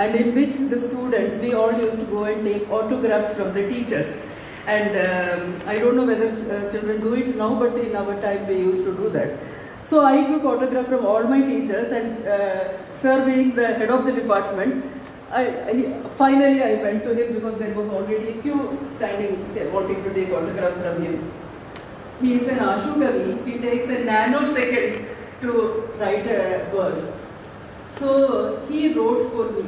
and in which the students, we all used to go and take autographs from the teachers. And I don't know whether children do it now, but in our time we used to do that. So I took autograph from all my teachers, and sir being the head of the department, finally I went to him because there was already a queue standing wanting to take autographs from him. He is an Ashu Kavi. He takes a nanosecond to write a verse. So he wrote for me,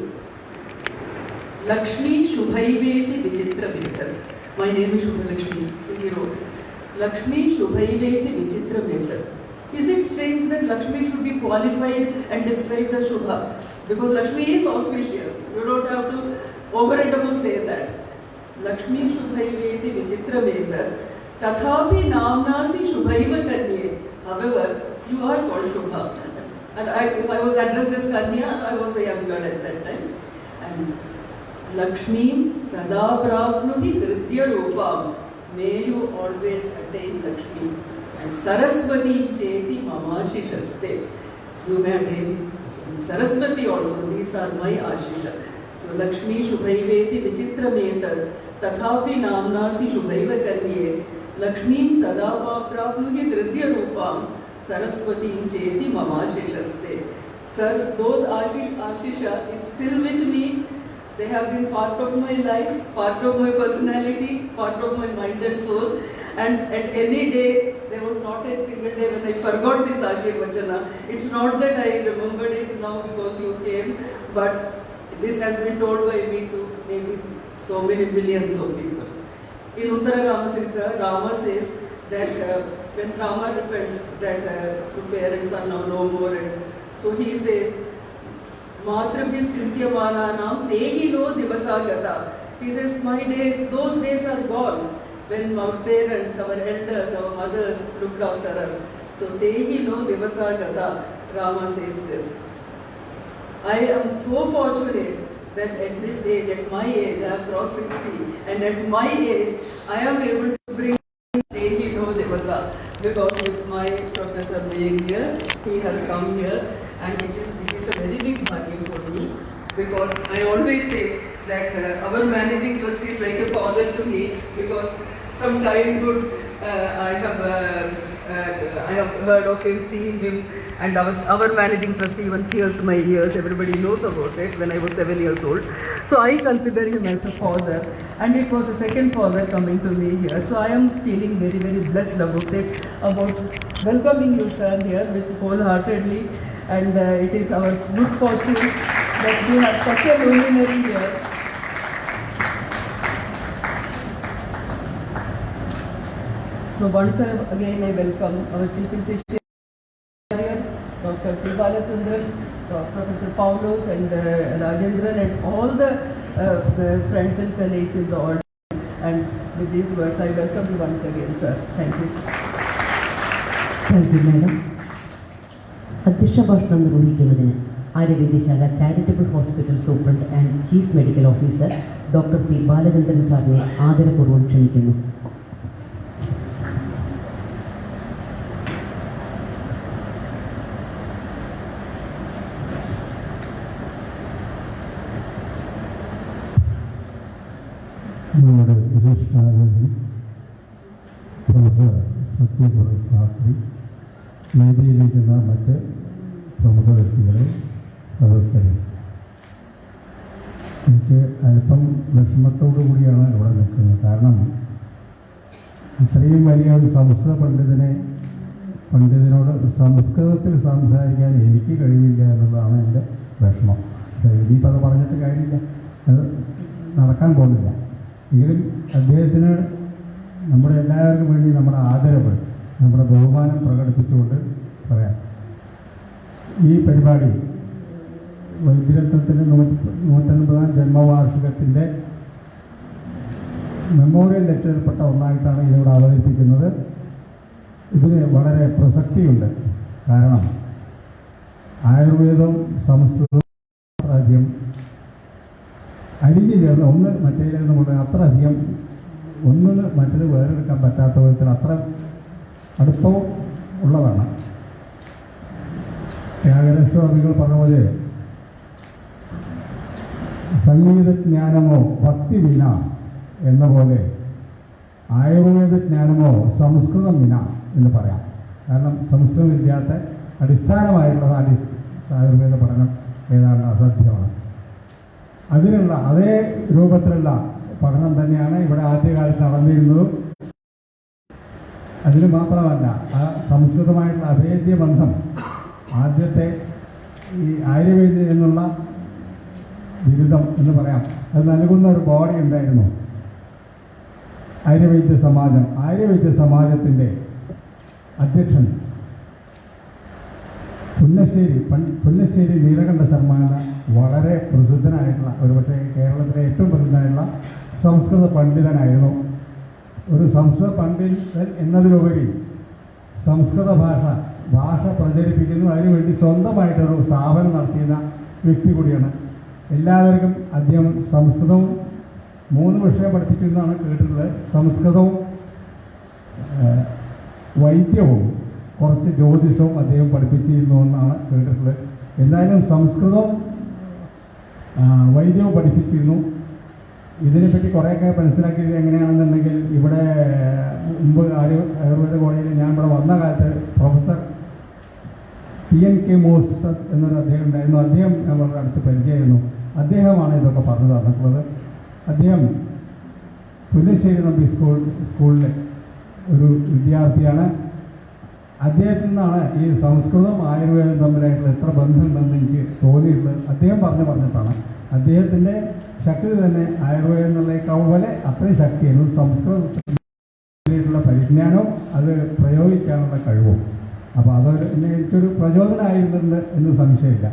Lakshmi Shubhaiveti Vichitra Vetat. My name is Shubha Lakshmi. So he wrote, Lakshmi Shubhaiveti Vichitra Vetat. Is it strange that Lakshmi should be qualified and described as Shubha? Because Lakshmi is auspicious. You don't have to over and above say that. Lakshmi Shubhaiveti Vichitra Vetat. Tathapi Namnasi Shubhaiva Kanye. However, you are called Shubha. And if I was addressed as Kanya, I was a young girl at that time. And Lakshmi Sada Prapnuhi Kritya Rupam. May you always attain Lakshmi. And Saraswati Cheti Mamashishaste. You may attain Saraswati also. These are my Ashisha. So Lakshmi Shubhaiveti Vichitra Metad. Tathapi Namnasi Shubhaiva Kanye. Lakshmi Sada Prapnuhi Kritya Rupam. Saraswati Cheti Mamashishaste. Sir, those Ashisha is still with me. They have been part of my life, part of my personality, part of my mind and soul. And at any day, there was not a single day when I forgot this Ashirvachana. It's not that I remembered it now because you came, but this has been told by me to maybe so many millions of people. In Uttara Ramacharita, Rama says that when Rama repents that two parents are now no more, and so he says, Matrabhis Chintyamananam Tehino Divasagata. He says, my days, those days are gone when our parents, our elders, our mothers looked after us. So Tehino Divasagata, Rama says this. I am so fortunate that at this age, at my age, I have crossed 60, and at my age, I am able to bring Tehino Divasa, because with my professor being here, he has come here, and it is a very big bhagya for me, because I always say that our managing trustee is like a father to me, because from childhood I have heard of him, seen him, and our managing trustee even pierced my ears. Everybody knows about it when I was 7 years old. So I consider him as a father, and it was a second father coming to me here. So I am feeling very, very blessed about it, about welcoming you, sir, here with wholeheartedly. And it is our good fortune that we have such a luminary here. So once again I welcome our Chief Physician, Dr. P. Balachandran, Professor Paulos, and Rajendran, and all the friends and colleagues in the audience. And with these words, I welcome you once again, sir. Thank you, sir. Thank you, madam. അധ്യക്ഷ ഭാഷണം നിർവഹിക്കുന്നതിന് Aryavaidyasala charitable hospital superintendent and chief medical officer doctor P Balachandran സാറിനെ ആദരപൂർവ്വം ക്ഷണിക്കുന്നു. നമ്മുടെ വിശിഷ്ടാതിഥി professor Satyaprabha Shastri, വേദിയിലിരിക്കുന്ന മറ്റ് പ്രമുഖ വ്യക്തികളെ, സദസ്യരെ, എനിക്ക് അല്പം വിഷമത്തോടു കൂടിയാണ് ഇവിടെ നിൽക്കുന്നത്. കാരണം ഇത്രയും വലിയ ഒരു സംസ്കൃത പണ്ഡിതനോട് സംസ്കൃതത്തിൽ സംസാരിക്കാൻ എനിക്ക് കഴിവില്ല എന്നുള്ളതാണ് എൻ്റെ വിഷമം. ഇനിയിപ്പോൾ അത് പറഞ്ഞിട്ട് കാര്യമില്ല, അത് നടക്കാൻ പോകുന്നില്ല. എങ്കിലും അദ്ദേഹത്തിന് നമ്മുടെ എല്ലാവർക്കും വേണ്ടി നമ്മുടെ ആദരവ്, നമ്മുടെ ബഹുമാനം പ്രകടിപ്പിച്ചുകൊണ്ട് പറയാം. ഈ പരിപാടി വൈദ്യരത്നത്തിൻ്റെ 150ാം ജന്മവാർഷികത്തിൻ്റെ മെമ്മോറിയൽ ലെക്ചറിൽപ്പെട്ട ഒന്നായിട്ടാണ് ഇതിവിടെ അവതരിപ്പിക്കുന്നത്. ഇതിന് വളരെ പ്രസക്തിയുണ്ട്. കാരണം ആയുർവേദവും സംസ്കൃതവും അത്രയധികം അരിഞ്ഞു ചേർന്ന് ഒന്ന് മറ്റേതെന്ന് പറഞ്ഞാൽ അത്രയധികം ഒന്നിന് മറ്റത് വേറെടുക്കാൻ പറ്റാത്ത വിധത്തിൽ അത്ര അടുപ്പവും ഉള്ളതാണ്. ത്യാഗരാജസ്വാമികൾ പറഞ്ഞ പോലെ സംഗീതജ്ഞാനമോ ഭക്തി വിന എന്ന പോലെ ആയുർവേദജ്ഞാനമോ സംസ്കൃതം വിന എന്ന് പറയാം. കാരണം സംസ്കൃതമില്ലാത്ത അടിസ്ഥാനമായിട്ടുള്ള ആയുർവേദ പഠനം ഏതാണ്ട് അസാധ്യമാണ്. അതിനുള്ള അതേ രൂപത്തിലുള്ള പഠനം തന്നെയാണ് ഇവിടെ ആദ്യകാലത്ത് നടന്നിരുന്നതും. അതിന് മാത്രമല്ല, ആ സംസ്കൃതമായിട്ടുള്ള അഭേദ്യ ബന്ധം ആദ്യത്തെ ഈ ആയുർവേദം എന്നുള്ള ബിരുദം എന്ന് പറയാം, അത് നൽകുന്ന ഒരു ബോഡി ഉണ്ടായിരുന്നു, ആര്യവൈദ്യ സമാജം. ആര്യവൈദ്യ സമാജത്തിൻ്റെ അധ്യക്ഷൻ പുന്നശ്ശേരി നീലകണ്ഠ ശർമ്മ എന്ന വളരെ പ്രസിദ്ധനായിട്ടുള്ള, ഒരുപക്ഷെ കേരളത്തിലെ ഏറ്റവും പ്രസിദ്ധനായിട്ടുള്ള സംസ്കൃത പണ്ഡിതനായിരുന്നു. ഒരു സംസ്കൃത പണ്ഡിതൻ എന്നതിലുപരി സംസ്കൃത ഭാഷ പ്രചരിപ്പിക്കുന്നു, അതിനുവേണ്ടി സ്വന്തമായിട്ടൊരു സ്ഥാപനം നടത്തിയിരുന്ന വ്യക്തി കൂടിയാണ്. എല്ലാവർക്കും അദ്ദേഹം സംസ്കൃതവും 3 വിഷയം പഠിപ്പിച്ചിരുന്നതാണ് കേട്ടിട്ടുള്ളത്. സംസ്കൃതവും വൈദ്യവും കുറച്ച് ജ്യോതിഷവും അദ്ദേഹം പഠിപ്പിച്ചിരുന്നു എന്നാണ് കേട്ടിട്ടുള്ളത്. എന്തായാലും സംസ്കൃതവും വൈദ്യവും പഠിപ്പിച്ചിരുന്നു. ഇതിനെപ്പറ്റി കുറേയൊക്കെ മനസ്സിലാക്കിയത് എങ്ങനെയാണെന്നുണ്ടെങ്കിൽ, ഇവിടെ മുമ്പ് ആയുർവേദ കോളേജിൽ ഞാൻ ഇവിടെ വന്ന കാലത്ത് പ്രൊഫസർ TNK മോസ്റ്റർ എന്നൊരു അദ്ദേഹം ഉണ്ടായിരുന്നു. അദ്ദേഹം നമ്മളുടെ അടുത്ത് പരിചയമായിരുന്നു. അദ്ദേഹമാണ് ഇതൊക്കെ പറഞ്ഞു തന്നിട്ടുള്ളത്. അദ്ദേഹം പുന്നശ്ശേരി നമ്പി സ്കൂളിലെ ഒരു വിദ്യാർത്ഥിയാണ്. അദ്ദേഹത്തിൽ നിന്നാണ് ഈ സംസ്കൃതം ആയുർവേദം തമ്മിലായിട്ടുള്ള എത്ര ബന്ധമുണ്ടെന്ന് എനിക്ക് തോന്നിയിട്ടുള്ളത്. അദ്ദേഹം പറഞ്ഞിട്ടാണ്. അദ്ദേഹത്തിൻ്റെ ശക്തി തന്നെ ആയുർവേദം എന്നുള്ളതിനേക്കാൾ പോലെ അത്രയും ശക്തിയായിരുന്നു സംസ്കൃതത്തിലുള്ള പരിജ്ഞാനവും അത് പ്രയോഗിക്കാനുള്ള കഴിവും. അപ്പോൾ അതൊരു എനിക്കൊരു പ്രചോദനമായിരുന്നുണ്ട് എന്ന് സംശയമില്ല.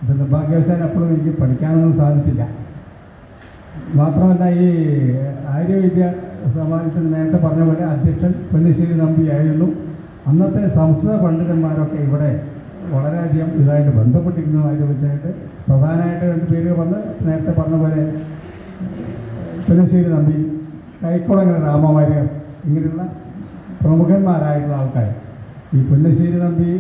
ഇത് നിർഭാഗ്യവശാൽ അപ്പോഴും എനിക്ക് പഠിക്കാനൊന്നും സാധിച്ചില്ല. മാത്രമല്ല, ഈ ആര്യവൈദ്യ സമാജത്തിന് നേരത്തെ പറഞ്ഞ പോലെ അധ്യക്ഷൻ പുന്നശ്ശേരി നമ്പിയായിരുന്നു. അന്നത്തെ സംസ്കൃത പണ്ഡിതന്മാരൊക്കെ ഇവിടെ വളരെയധികം ഇതായിട്ട് ബന്ധപ്പെട്ടിരിക്കുന്നതായിട്ട് വെച്ചായിട്ട് പ്രധാനമായിട്ട് 2 പേര് വന്ന് നേരത്തെ പറഞ്ഞ പോലെ പുന്നശ്ശേരി നമ്പി, കൈക്കുളങ്ങര രാമവാര്യർ, ഇങ്ങനെയുള്ള പ്രമുഖന്മാരായിട്ടുള്ള ആൾക്കാർ. ഈ പുന്നശ്ശേരി നമ്പി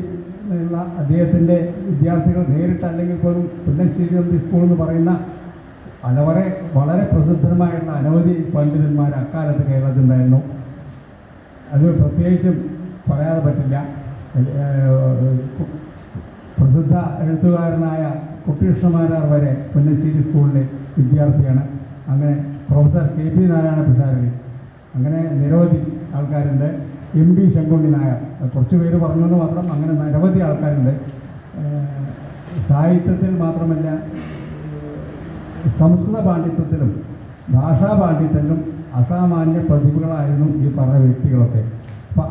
എന്നുള്ള അദ്ദേഹത്തിൻ്റെ വിദ്യാർത്ഥികൾ നേരിട്ടല്ലെങ്കിൽ പോലും പുന്നശ്ശേരി നമ്പി സ്കൂൾ എന്ന് പറയുന്ന വളരെ പ്രസിദ്ധമായിട്ടുള്ള അനവധി പണ്ഡിതന്മാർ അക്കാലത്ത് കേരളത്തിലുണ്ടായിരുന്നു. അത് പ്രത്യേകിച്ചും പറയാതെ പറ്റില്ല. പ്രസിദ്ധ എഴുത്തുകാരനായ കുട്ടികൃഷ്ണമാരാർ വരെ പുന്നശ്ശേരി സ്കൂളിലെ വിദ്യാർത്ഥിയാണ്. അങ്ങനെ പ്രൊഫസർ KP നാരായണ പിഷാരടി, അങ്ങനെ നിരവധി ആൾക്കാരുണ്ട്. MB ശങ്കുണ്ണി നായർ, കുറച്ച് പേര് പറഞ്ഞെന്ന് മാത്രം. അങ്ങനെ നിരവധി ആൾക്കാരുണ്ട്. സാഹിത്യത്തിൽ മാത്രമല്ല, സംസ്കൃത പാണ്ഡിത്യത്തിലും ഭാഷാ പാണ്ഡിത്യത്തിലും അസാമാന്യ പ്രതിഭകളായിരുന്നു ഈ പറഞ്ഞ വ്യക്തികളൊക്കെ. അപ്പോൾ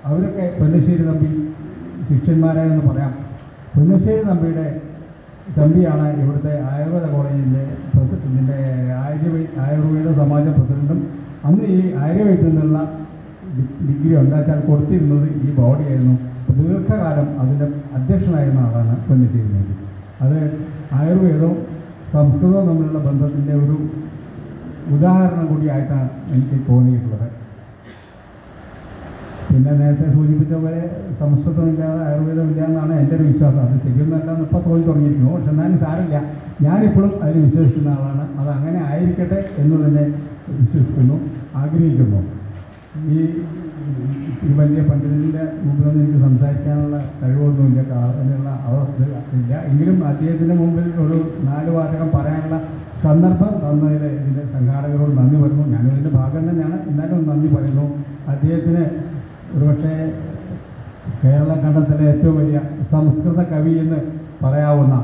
അവരൊക്കെ പുന്നശ്ശേരി നമ്പി ശിഷ്യന്മാരായെന്ന് പറയാം. പുന്നശ്ശേരി തമ്പിയാണ് ഇവിടുത്തെ ആയുർവേദ കോളേജിൻ്റെ പ്രസിഡന്റിൻ്റെ ആയുർവേദ സമാജ പ്രസിഡന്റും. അന്ന് ഈ ആയുർവേദത്തിൽ നിന്നുള്ള ഡിഗ്രി ഉണ്ടാച്ചാൽ കൊടുത്തിരുന്നത് ഈ ബോഡിയായിരുന്നു. ദീർഘകാലം അതിൻ്റെ അധ്യക്ഷനായിരുന്ന ആളാണ് പുന്നശ്ശേരി നമ്പി. അത് ആയുർവേദവും സംസ്കൃതവും തമ്മിലുള്ള ബന്ധത്തിൻ്റെ ഒരു ഉദാഹരണം കൂടിയായിട്ടാണ് എനിക്ക് തോന്നിയിട്ടുള്ളത്. പിന്നെ നേരത്തെ സൂചിപ്പിച്ച പോലെ സംസ്കൃതമില്ലാതെ ആയുർവേദമില്ല എന്നാണ് എൻ്റെ ഒരു വിശ്വാസം. അത് ശരിയൊന്നുമല്ലെന്ന് ഇപ്പോൾ തോന്നി തുടങ്ങിയിരിക്കുന്നു. പക്ഷെ എന്നാലും സാരമില്ല, ഞാനിപ്പോഴും അതിൽ വിശ്വസിക്കുന്ന ആളാണ്. അത് അങ്ങനെ ആയിരിക്കട്ടെ എന്ന് തന്നെ വിശ്വസിക്കുന്നു, ആഗ്രഹിക്കുന്നു. ഈ വലിയ പണ്ഡിതൻ്റെ മുമ്പിലൊന്നും എനിക്ക് സംസാരിക്കാനുള്ള കഴിവൊന്നുമില്ല, അതിനുള്ള ഇല്ല. എങ്കിലും അദ്ദേഹത്തിൻ്റെ മുമ്പിൽ ഒരു 4 വാചകം പറയാനുള്ള സന്ദർഭം തന്നതിൽ ഇതിൻ്റെ സംഘാടകരോട് നന്ദി പറയുന്നു. ഞാനും ഇതിൻ്റെ ഭാഗം തന്നെയാണ്, എന്നാലും നന്ദി പറയുന്നു. അദ്ദേഹത്തിന് ഒരുപക്ഷെ കേരള ഖണ്ഡത്തിലെ ഏറ്റവും വലിയ സംസ്കൃത കവി എന്ന് പറയാവുന്ന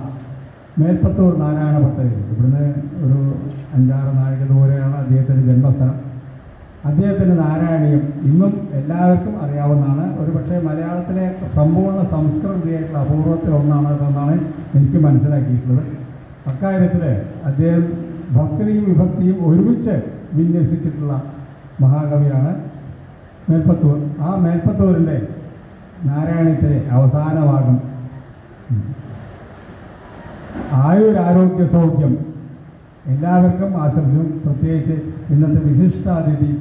മേൽപ്പത്തൂർ നാരായണ ഭട്ടതിരി, ഇവിടുന്ന് ഒരു 5-6 നാഴിക ദൂരെയാണ് അദ്ദേഹത്തിൻ്റെ ജന്മസ്ഥലം. അദ്ദേഹത്തിൻ്റെ നാരായണീയം ഇന്നും എല്ലാവർക്കും അറിയാവുന്നതാണ്. ഒരുപക്ഷെ മലയാളത്തിലെ സമ്പൂർണ്ണ സംസ്കൃതിയായിട്ടുള്ള അപൂർവത്തിൽ ഒന്നാണ് എനിക്ക് മനസ്സിലാക്കിയിട്ടുള്ളത്. അക്കാര്യത്തിൽ അദ്ദേഹം ഭക്തിയും വിഭക്തിയും ഒരുമിച്ച് വിന്യസിച്ചിട്ടുള്ള മഹാകവിയാണ് മേൽപ്പത്തൂർ. ആ മേൽപ്പത്തൂരിൻ്റെ നാരായണീയത്തിലെ അവസാന ഭാഗം ആയുരാരോഗ്യ സൗഖ്യം എല്ലാവർക്കും ആശംസിക്കും. പ്രത്യേകിച്ച് ഇന്നത്തെ വിശിഷ്ടാതിഥി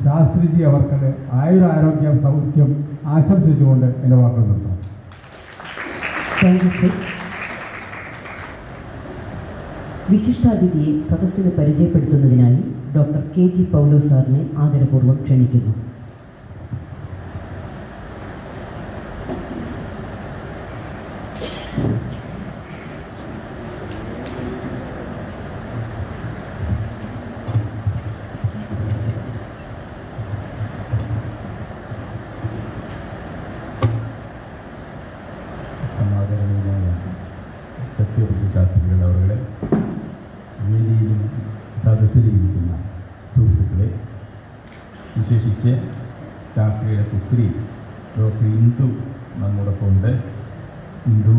ശാസ്ത്രിജി അവർക്ക് ആയുരാരോഗ്യം സൗഖ്യം ആശംസിച്ചുകൊണ്ട് എൻ്റെ വാക്കുകൾ നിർത്താം. Thank you sir. വിശിഷ്ടാതിഥിയെ സദസ്സിന് പരിചയപ്പെടുത്തുന്നതിനായി ഡോക്ടർ KG പൗലോസ് സാറിനെ ആദരപൂർവ്വം ക്ഷണിക്കുന്നു. സമാധാനമായ സത്യവ്രത ശാസ്ത്രികൾ അവരുടെ വേദിയിലും സദസ്സിലിരിക്കുന്ന സുഹൃത്തുക്കളെ, വിശേഷിച്ച് ശാസ്ത്രിയുടെ പുത്രി ഡോക്ടർ ഇന്ദു നമ്മോടൊപ്പം ഉണ്ട്. ഇന്ദു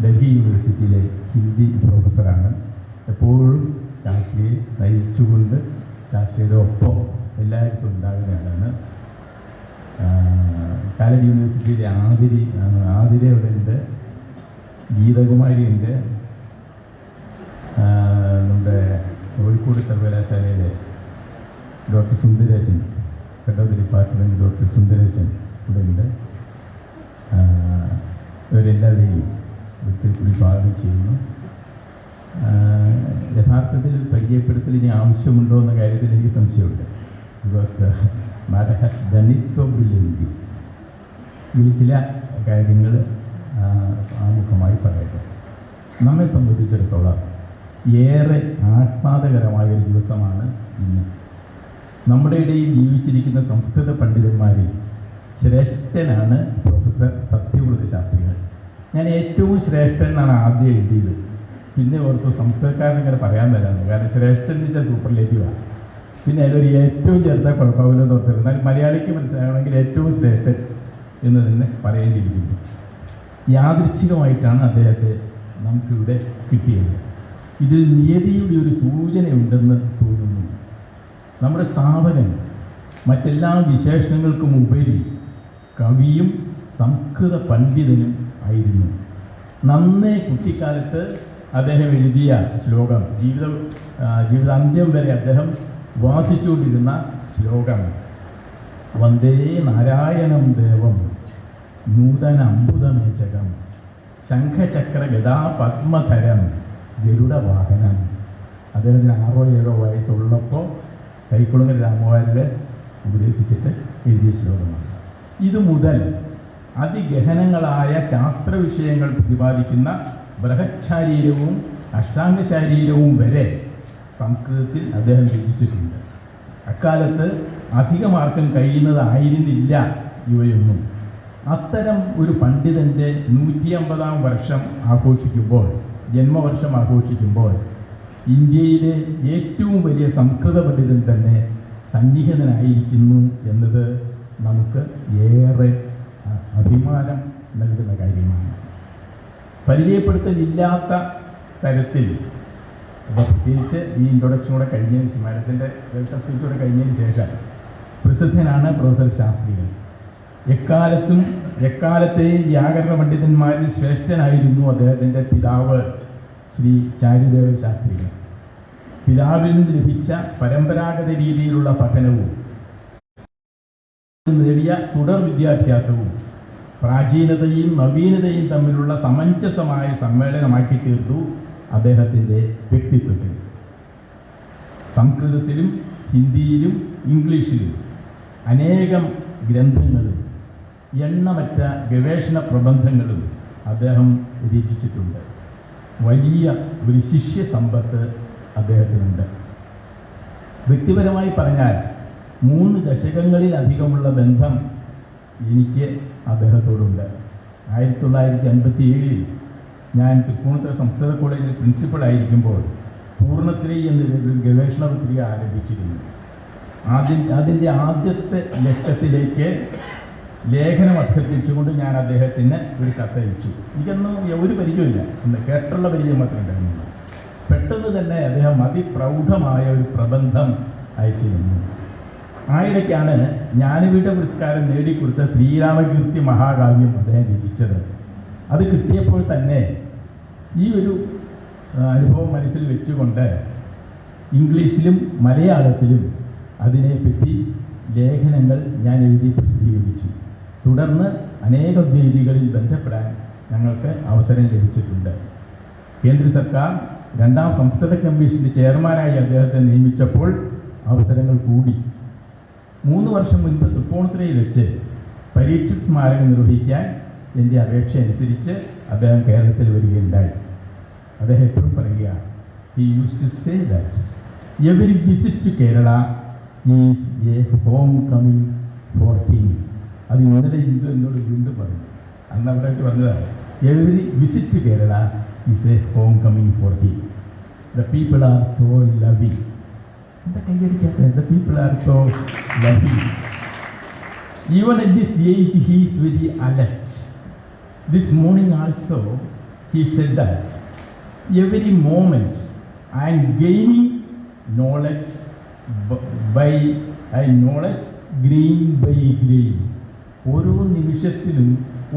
ഡൽഹി യൂണിവേഴ്സിറ്റിയിലെ ഹിന്ദി പ്രൊഫസറാണ്. എപ്പോഴും ശാസ്ത്രിയെ നയിച്ചുകൊണ്ട് ശാസ്ത്രിയുടെ ഒപ്പം എല്ലായിടത്തും ഉണ്ടാകുന്നയാളാണ്. കാലടി യൂണിവേഴ്സിറ്റിയിലെ ആതിരയുടെ ഉണ്ട്, ഗീതകുമാരി ഉണ്ട്, നമ്മുടെ കോഴിക്കോട് സർവകലാശാലയിലെ doctor Sundaresan, head of the department doctor Sundaresan ഇവിടെ ഉണ്ട്. ഇവരെല്ലാവരെയും ഒത്തിരി കൂടി സ്വാഗതം ചെയ്യുന്നു. യഥാർത്ഥത്തിൽ പരിചയപ്പെടുത്തൽ ഇനി ആവശ്യമുണ്ടോ എന്ന കാര്യത്തിൽ എനിക്ക് സംശയമുണ്ട്. Because madam has done it so brilliantly. ഇതിൽ ചില കാര്യങ്ങൾ ആമുഖമായി പറയട്ടെ. നമ്മെ സംബന്ധിച്ചിടത്തോളം ഏറെ ആഹ്ലാദകരമായൊരു ദിവസമാണ് ഇന്ന്. നമ്മുടെ ഇടയിൽ ജീവിച്ചിരിക്കുന്ന സംസ്കൃത പണ്ഡിതന്മാരിൽ ശ്രേഷ്ഠനാണ് പ്രൊഫസർ സത്യവ്രത ശാസ്ത്രികൾ. ഞാൻ ഏറ്റവും ശ്രേഷ്ഠൻ എന്നാണ് ആദ്യം എഴുതിയത്. പിന്നെ ഓർത്തു സംസ്കൃതക്കാരനിങ്ങനെ പറയാൻ വരാമെന്ന്. കാരണം ശ്രേഷ്ഠൻ എന്ന് വെച്ചാൽ സൂപ്പർലേറ്റീവാണ്. പിന്നെ അതിലൊരു ഏറ്റവും ചേർത്താൽ കുഴപ്പമില്ലെന്ന് ഓർത്തത്. എന്നാൽ മലയാളിക്ക് മനസ്സിലാകണമെങ്കിൽ ഏറ്റവും ശ്രേഷ്ഠൻ എന്ന് തന്നെ പറയേണ്ടിയിരിക്കുന്നു. യാദൃച്ഛികമായിട്ടാണ് അദ്ദേഹത്തെ നമുക്കിവിടെ കിട്ടിയത്. ഇതിൽ നിയതിയുടെ ഒരു സൂചനയുണ്ടെന്ന് തോന്നുന്നു. നമ്മുടെ സ്ഥാപനം മറ്റെല്ലാ വിശേഷണങ്ങൾക്കും ഉപരി കവിയും സംസ്കൃത പണ്ഡിതനും ആയിരുന്നു. നന്നേ കുട്ടിക്കാലത്ത് അദ്ദേഹം എഴുതിയ ശ്ലോകം, ജീവിതാന്ത്യം വരെ അദ്ദേഹം വാസിച്ചുകൊണ്ടിരുന്ന ശ്ലോകം, വന്ദേ നാരായണം ദേവം നൂതന അമ്പുതമേചകം ശംഖചക്ര ഗദാ പത്മധരം ഗരുഡവാഹനം. അദ്ദേഹത്തിന് 6-7 വയസ്സുള്ളപ്പോൾ കൈക്കുളങ്ങര രാമവാര്യരെ ഉപദേശിച്ചിട്ട് എഴുതിയ ശ്ലോകമാണ്. ഇതുമുതൽ അതിഗഹനങ്ങളായ ശാസ്ത്ര വിഷയങ്ങൾ പ്രതിപാദിക്കുന്ന ബൃഹച്ഛാരീരവും അഷ്ടാംഗശാരീരവും വരെ സംസ്കൃതത്തിൽ അദ്ദേഹം രചിച്ചിട്ടുണ്ട്. അക്കാലത്ത് അധികമാർക്കും കഴിയുന്നതായിരുന്നില്ല ഇവയൊന്നും. അത്തരം ഒരു പണ്ഡിതൻ്റെ 150-ാം വർഷം ആഘോഷിക്കുമ്പോൾ, ജന്മവർഷം ആഘോഷിക്കുമ്പോൾ, ഇന്ത്യയിലെ ഏറ്റവും വലിയ സംസ്കൃത പണ്ഡിതൻ തന്നെ സന്നിഹിതനായിരിക്കുന്നു എന്നത് നമുക്ക് ഏറെ അഭിമാനം നൽകുന്ന കാര്യമാണ്. പരിചയപ്പെടുത്തലില്ലാത്ത തരത്തിൽ, അപ്പോൾ പ്രത്യേകിച്ച് ഈ ഇൻട്രൊഡക്ഷൻ കൂടെ കഴിഞ്ഞതിന് ശേഷം, മാഡത്തിൻ്റെ വെൽക്കം സ്പീച്ച് കൂടെ കഴിഞ്ഞതിന് ശേഷം, പ്രസിദ്ധനാണ് പ്രൊഫസർ ശാസ്ത്രികൾ. എക്കാലത്തെയും വ്യാകരണ പണ്ഡിതന്മാരിൽ ശ്രേഷ്ഠനായിരുന്നു അദ്ദേഹത്തിൻ്റെ പിതാവ് ശ്രീ ചാരുദേവ ശാസ്ത്രികൾ. പിതാവിൽ നിന്ന് ലഭിച്ച പരമ്പരാഗത രീതിയിലുള്ള പഠനവും നേടിയ തുടർ വിദ്യാഭ്യാസവും പ്രാചീനതയും നവീനതയും തമ്മിലുള്ള സമഞ്ജസമായ സമ്മേളനമാക്കി തീർത്തു അദ്ദേഹത്തിൻ്റെ വ്യക്തിത്വത്തിൽ. സംസ്കൃതത്തിലും ഹിന്ദിയിലും ഇംഗ്ലീഷിലും അനേകം ഗ്രന്ഥങ്ങളും എണ്ണമറ്റ ഗവേഷണ പ്രബന്ധങ്ങളും അദ്ദേഹം രചിച്ചിട്ടുണ്ട്. വലിയ ഒരു ശിഷ്യ സമ്പത്ത് അദ്ദേഹത്തിനുണ്ട്. വ്യക്തിപരമായി പറഞ്ഞാൽ 3 ദശകങ്ങളിലധികമുള്ള ബന്ധം എനിക്ക് അദ്ദേഹത്തോടുണ്ട്. 1957 ഞാൻ തൃപ്പൂണിത്തുറ സംസ്കൃത കോളേജിൽ പ്രിൻസിപ്പളായിരിക്കുമ്പോൾ പൂർണ്ണത്തിലേ എന്നൊരു ഗവേഷണ പത്രിക ആരംഭിച്ചിരുന്നു. അതിൻ്റെ ആദ്യത്തെ ലക്കത്തിലേക്ക് ലേഖനം അഭ്യർത്ഥിച്ചുകൊണ്ട് ഞാൻ അദ്ദേഹത്തിന് ഒരു കത്തയച്ചു. എനിക്കൊന്നും ഒരു പരിചയമില്ല, കേട്ടുള്ള പരിചയം മാത്രമേ ഉണ്ടായിരുന്നുള്ളൂ. പെട്ടെന്ന് തന്നെ അദ്ദേഹം അതിപ്രൗഢമായ ഒരു പ്രബന്ധം അയച്ചിരുന്നു. ആയിടയ്ക്കാണ് ജ്ഞാനപീഠ പുരസ്കാരം നേടിക്കൊടുത്ത ശ്രീരാമകീർത്തി മഹാകാവ്യം അദ്ദേഹം രചിച്ചത്. അത് കിട്ടിയപ്പോൾ തന്നെ ഈ ഒരു അനുഭവം മനസ്സിൽ വെച്ചുകൊണ്ട് ഇംഗ്ലീഷിലും മലയാളത്തിലും അതിനെപ്പറ്റി ലേഖനങ്ങൾ ഞാൻ എഴുതി പ്രസിദ്ധീകരിച്ചു. തുടർന്ന് അനേകം വേദികളിൽ ബന്ധപ്പെടാൻ ഞങ്ങൾക്ക് അവസരം ലഭിച്ചിട്ടുണ്ട്. കേന്ദ്ര സർക്കാർ രണ്ടാം സംസ്കൃത കമ്മീഷൻ്റെ ചെയർമാനായി അദ്ദേഹത്തെ നിയമിച്ചപ്പോൾ അവസരങ്ങൾ കൂടി. 3 വർഷം മുൻപ് തൃപ്പൂണിത്തുറയിൽ വെച്ച് പരീക്ഷിത് സ്മാരകം നിർവഹിക്കാൻ എൻ്റെ അപേക്ഷ അനുസരിച്ച് അദ്ദേഹം കേരളത്തിൽ വരികയുണ്ടായി. അദ്ദേഹം എപ്പോഴും പറയുക, he used to say that every visit to Kerala is a homecoming for him. അത് ഇന്നലെ ഹിന്ദു എന്നോട് വീണ്ടും പറഞ്ഞു. അന്ന് അവിടെ വെച്ച് പറഞ്ഞതാണ്, every visit to Kerala is a homecoming for him. The people are so loving. എന്താ കൈയടിക്കാത്ത? The people are so loving. Even at this age he is very alert. This morning also he said that every moment I am gaining knowledge by knowledge grain by grain. ഓരോ നിമിഷത്തിലും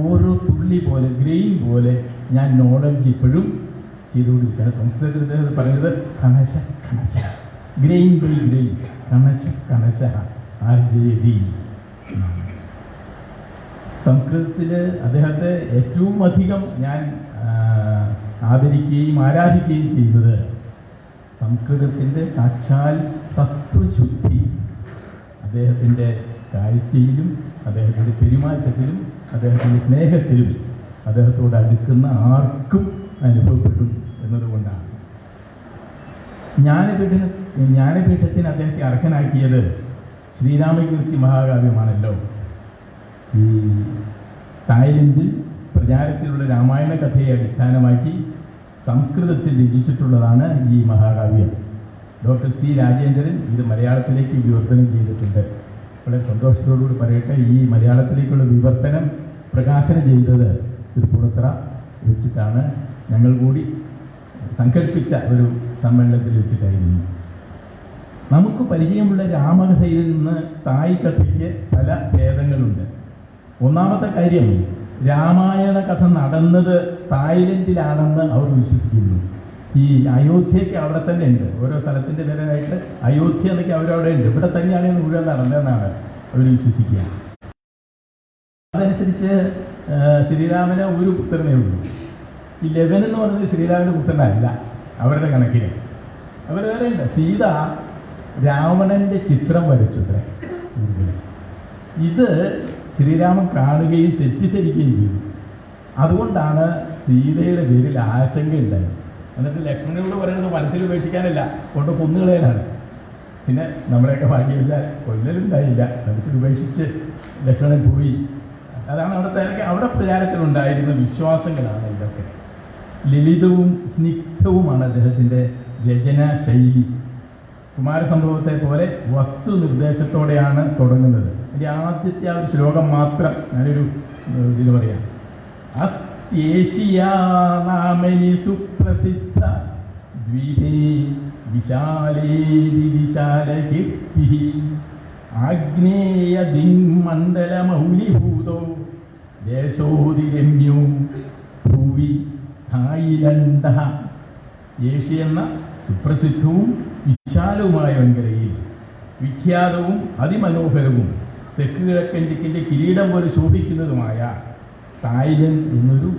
ഓരോ തുള്ളി പോലെ grain പോലെ ഞാൻ knowledge ഇപ്പോഴും ചെയ്തുകൊണ്ടിരിക്കുകയാണ്. സംസ്കൃതത്തിൽ പറയുന്നത് കണശ കണശ, ഗ്രെയിൻ ബൈ ഗ്രെയിൻ, കണശ കണശ ആർജയതി. സംസ്കൃതത്തിൽ അദ്ദേഹത്തെ ഏറ്റവും അധികം ഞാൻ ആദരിക്കുകയും ആരാധിക്കുകയും ചെയ്യുന്നത് സംസ്കൃതത്തിൻ്റെ സാക്ഷാൽ സത്വശുദ്ധി അദ്ദേഹത്തിൻ്റെ കാഴ്ചയിലും അദ്ദേഹത്തിൻ്റെ പെരുമാറ്റത്തിലും അദ്ദേഹത്തിൻ്റെ സ്നേഹത്തിലും അദ്ദേഹത്തോട് അടുക്കുന്ന ആർക്കും അനുഭവപ്പെടും എന്നതുകൊണ്ടാണ്. ജ്ഞാനപീഠത്തിന് അദ്ദേഹത്തെ അർഹനാക്കിയത് ശ്രീരാമകീർത്തി മഹാകാവ്യമാണല്ലോ. ഈ തായ്ലൻഡിൽ പ്രചാരത്തിലുള്ള രാമായണ കഥയെ അടിസ്ഥാനമാക്കി സംസ്കൃതത്തിൽ രചിച്ചിട്ടുള്ളതാണ് ഈ മഹാകാവ്യം. ഡോക്ടർ സി രാജേന്ദ്രൻ ഇത് മലയാളത്തിലേക്ക് വിവർത്തനം ചെയ്തിട്ടുണ്ട്. വളരെ സന്തോഷത്തോടുകൂടി പറയട്ടെ, ഈ മലയാളത്തിലേക്കുള്ള വിവർത്തനം പ്രകാശനം ചെയ്തത് തൃപ്പൂണിത്തുറ വെച്ചിട്ടാണ്. ഞങ്ങൾ കൂടി സംഘടിപ്പിച്ച ഒരു സമ്മേളനത്തിൽ വെച്ചിട്ടായിരുന്നു. നമുക്ക് പരിചയമുള്ള രാമകഥയിൽ നിന്ന് തായ് കഥയ്ക്ക് പല ഭേദങ്ങളുണ്ട്. ഒന്നാമത്തെ കാര്യം, രാമായണ കഥ നടന്നത് തായ്ലൻഡിലാണെന്ന് അവർ വിശ്വസിക്കുന്നു. ഈ അയോധ്യയ്ക്ക് അവിടെ തന്നെ ഉണ്ട്. ഓരോ സ്ഥലത്തിൻ്റെ പേരായിട്ട് അയോധ്യ എന്നൊക്കെ അവരവിടെ ഉണ്ട്. ഇവിടെ തന്നെയാണ് മുഴുവൻ നടന്നതെന്നാണ് അവർ വിശ്വസിക്കുക. അതനുസരിച്ച് ശ്രീരാമന് ഒരു പുത്രനേ ഉള്ളൂ. ഈ ലവൻ എന്ന് പറയുന്നത് ശ്രീരാമൻ്റെ പുത്രനല്ല അവരുടെ കണക്കിന്. അവർ വേറെ ഉണ്ട്. സീത രാവണൻ്റെ ചിത്രം വരച്ചു. ഇത് ശ്രീരാമൻ കാണുകയും തെറ്റിദ്ധരിക്കുകയും ചെയ്തു. അതുകൊണ്ടാണ് സീതയുടെ പേരിൽ ആശങ്കയുണ്ടായത്. എന്നിട്ട് ലക്ഷ്മണനോട് പറയുന്നത് വനത്തിൽ ഉപേക്ഷിക്കാനല്ല, കൊണ്ട് കൊന്നുകളയാനാണ്. പിന്നെ നമ്മളെയൊക്കെ ഭാഗ്യവശാൽ കൊല്ലലുണ്ടായില്ല, വനത്തിൽ ഉപേക്ഷിച്ച് ലക്ഷ്മണൻ പോയി. അതാണ് അവിടെ പ്രചാരത്തിലുണ്ടായിരുന്ന വിശ്വാസങ്ങളാണ് ഇതൊക്കെ. ലളിതവും സ്നിഗ്ധവുമാണ് അദ്ദേഹത്തിൻ്റെ രചനാ ശൈലി. കുമാരസംഭവത്തെ പോലെ വസ്തു നിർദ്ദേശത്തോടെയാണ് തുടങ്ങുന്നത്. എൻ്റെ ആദ്യത്തെ ആ ഒരു ശ്ലോകം മാത്രം ഞാനൊരു ഇതിൽ പറയാം. അസ്ത്യേഷ്യാനാമനി സുപ്രസിദ്ധ ദ്വീപേ വിശാലേതി വിശാലകീർത്തി ആഗ്നേയ ദിങ്മണ്ഡലമൗലിഭൂതോ ദേശോതിരമ്യോ ഭൂവി തായ്ലൻഡ. ഏഷ്യ എന്ന സുപ്രസിദ്ധവും വിശാലവുമായ വൻകരയിൽ വിഖ്യാതവും അതിമനോഹരവും തെക്ക് കിഴക്കൻ ദിക്കിൻ്റെ കിരീടം പോലെ ശോഭിക്കുന്നതുമായ തായ്ലൻഡ് എന്നൊരു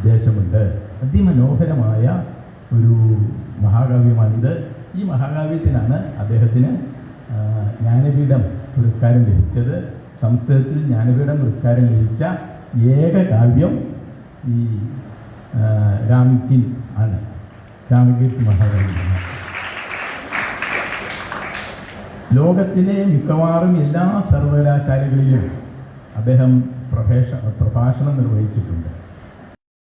ദേശമുണ്ട്. അതിമനോഹരമായ ഒരു മഹാകാവ്യമാണിത്. ഈ മഹാകാവ്യത്തിനാണ് അദ്ദേഹത്തിന് ജ്ഞാനപീഠം പുരസ്കാരം ലഭിച്ചത്. സംസ്കൃതത്തിൽ ജ്ഞാനപീഠം പുരസ്കാരം ലഭിച്ച ഏക കാവ്യം ഈ രാംകിൻ ആണ്, രാമകീർത്തി മഹാകാവ്യമാണ്. ലോകത്തിലെ മിക്കവാറും എല്ലാ സർവകലാശാലകളിലും അദ്ദേഹം പ്രഭാഷണം നിർവഹിച്ചിട്ടുണ്ട്.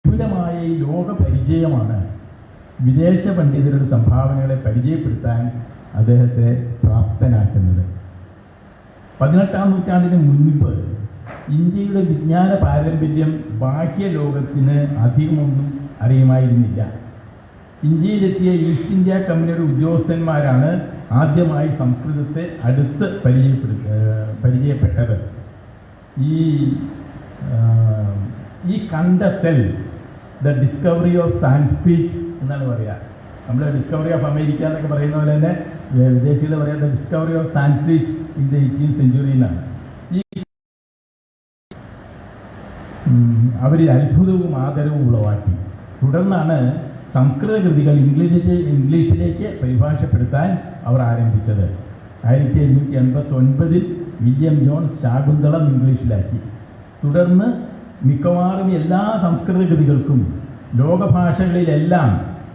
വിപുലമായ ഈ ലോക പരിചയമാണ് വിദേശ പണ്ഡിതരുടെ സംഭാവനകളെ പരിചയപ്പെടുത്താൻ അദ്ദേഹത്തെ പ്രാപ്തനാക്കുന്നത്. 18-ാം നൂറ്റാണ്ടിന് മുൻപ് ഇന്ത്യയുടെ വിജ്ഞാന പാരമ്പര്യം ബാഹ്യ ലോകത്തിന് അധികമൊന്നും അറിയുമായിരുന്നില്ല. ഇന്ത്യയിലെത്തിയ ഈസ്റ്റ് ഇന്ത്യ കമ്പനിയുടെ ഉദ്യോഗസ്ഥന്മാരാണ് ആദ്യമായി സംസ്കൃതത്തെ അടുത്ത് പരിചയപ്പെട്ടത്. ഈ കണ്ടെത്തൽ ദ ഡിസ്കവറി ഓഫ് സാൻസ്ക്രിറ്റ് എന്നാണ് പറയുക. നമ്മൾ ഡിസ്കവറി ഓഫ് അമേരിക്ക എന്നൊക്കെ പറയുന്ന പോലെ തന്നെ വിദേശികൾ പറയാം the discovery of Sanskrit in the 18th century എന്നാണ്. ഈ അവരിൽ അത്ഭുതവും ആദരവും ഉളവാക്കി. തുടർന്നാണ് സംസ്കൃത കൃതികൾ ഇംഗ്ലീഷിലേക്ക് പരിഭാഷപ്പെടുത്താൻ അവർ ആരംഭിച്ചത്. 1789 വില്യം ജോൺസ് ശാകുന്തളം ഇംഗ്ലീഷിലാക്കി. തുടർന്ന് മിക്കവാറും എല്ലാ സംസ്കൃത കൃതികൾക്കും ലോകഭാഷകളിലെല്ലാം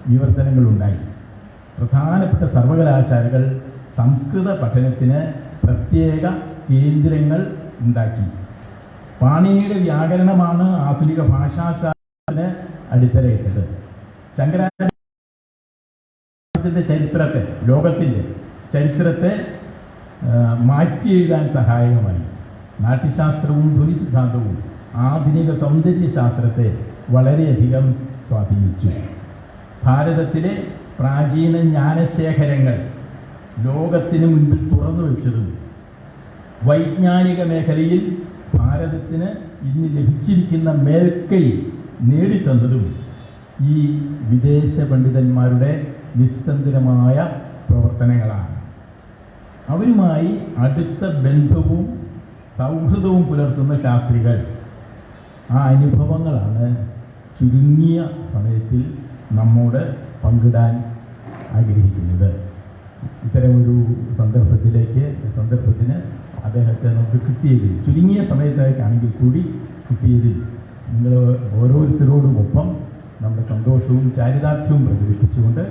വിവർത്തനങ്ങളുണ്ടായി. പ്രധാനപ്പെട്ട സർവകലാശാലകൾ സംസ്കൃത പഠനത്തിന് പ്രത്യേക കേന്ദ്രങ്ങൾ ഉണ്ടാക്കി. പാണിനിയുടെ വ്യാകരണമാണ് ആധുനിക ഭാഷാശാസ്ത്രത്തിന് അടിത്തറയിട്ടത്. ശങ്കരാചാര്യത്തിൻ്റെ ചരിത്രത്തെ, ലോകത്തിൻ്റെ ചരിത്രത്തെ മാറ്റി എഴുതാൻ സഹായകമായി. നാട്യശാസ്ത്രവും ധ്വനി സിദ്ധാന്തവും ആധുനിക സൗന്ദര്യശാസ്ത്രത്തെ വളരെയധികം സ്വാധീനിച്ചു. ഭാരതത്തിലെ പ്രാചീന ജ്ഞാനശേഖരങ്ങൾ ലോകത്തിന് മുൻപിൽ തുറന്നു വെച്ചതും വൈജ്ഞാനിക മേഖലയിൽ ഭാരതത്തിന് ഇന്ന് ലഭിച്ചിരിക്കുന്ന മേൽക്കൈ നേടിത്തന്നതും ഈ വിദേശ പണ്ഡിതന്മാരുടെ നിസ്തന്ത്രമായ പ്രവർത്തനങ്ങളാണ്. അവരുമായി അടുത്ത ബന്ധവും സൗഹൃദവും പുലർത്തുന്ന ശാസ്ത്രികൾ ആ അനുഭവങ്ങളാണ് ചുരുങ്ങിയ സമയത്തിൽ നമ്മോട് പങ്കിടാൻ ആഗ്രഹിക്കുന്നത്. ഇത്തരമൊരു സന്ദർഭത്തിന് അദ്ദേഹത്തെ നമുക്ക് കിട്ടിയതിൽ, ചുരുങ്ങിയ സമയത്തായിട്ടാണെങ്കിൽ കൂടി കിട്ടിയതിൽ നിങ്ങൾ ഓരോരുത്തരോടുമൊപ്പം നമ്മുടെ സന്തോഷവും ചാരിതാർത്ഥ്യവും പ്രകടിപ്പിച്ചുകൊണ്ട്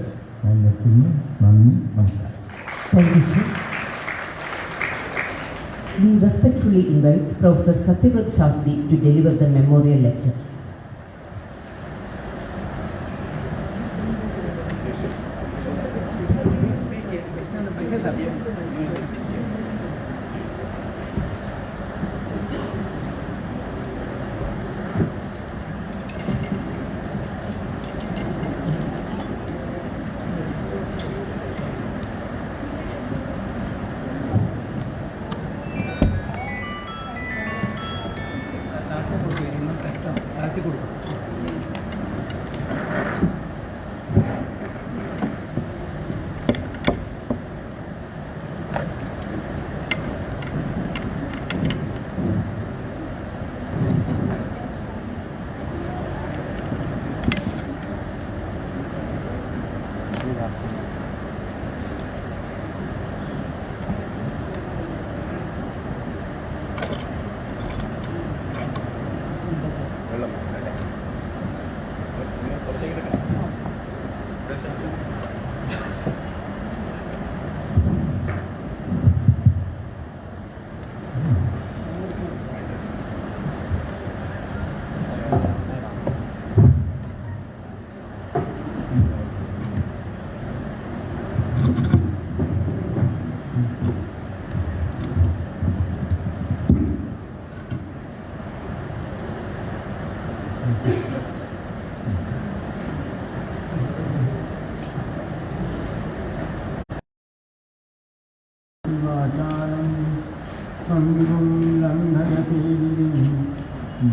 ഞാൻ നിർത്തുന്നു. നന്ദി, നമസ്കാരം. Thank you, sir. We respectfully invite Professor Satyavrat Shastri to deliver the memorial lecture.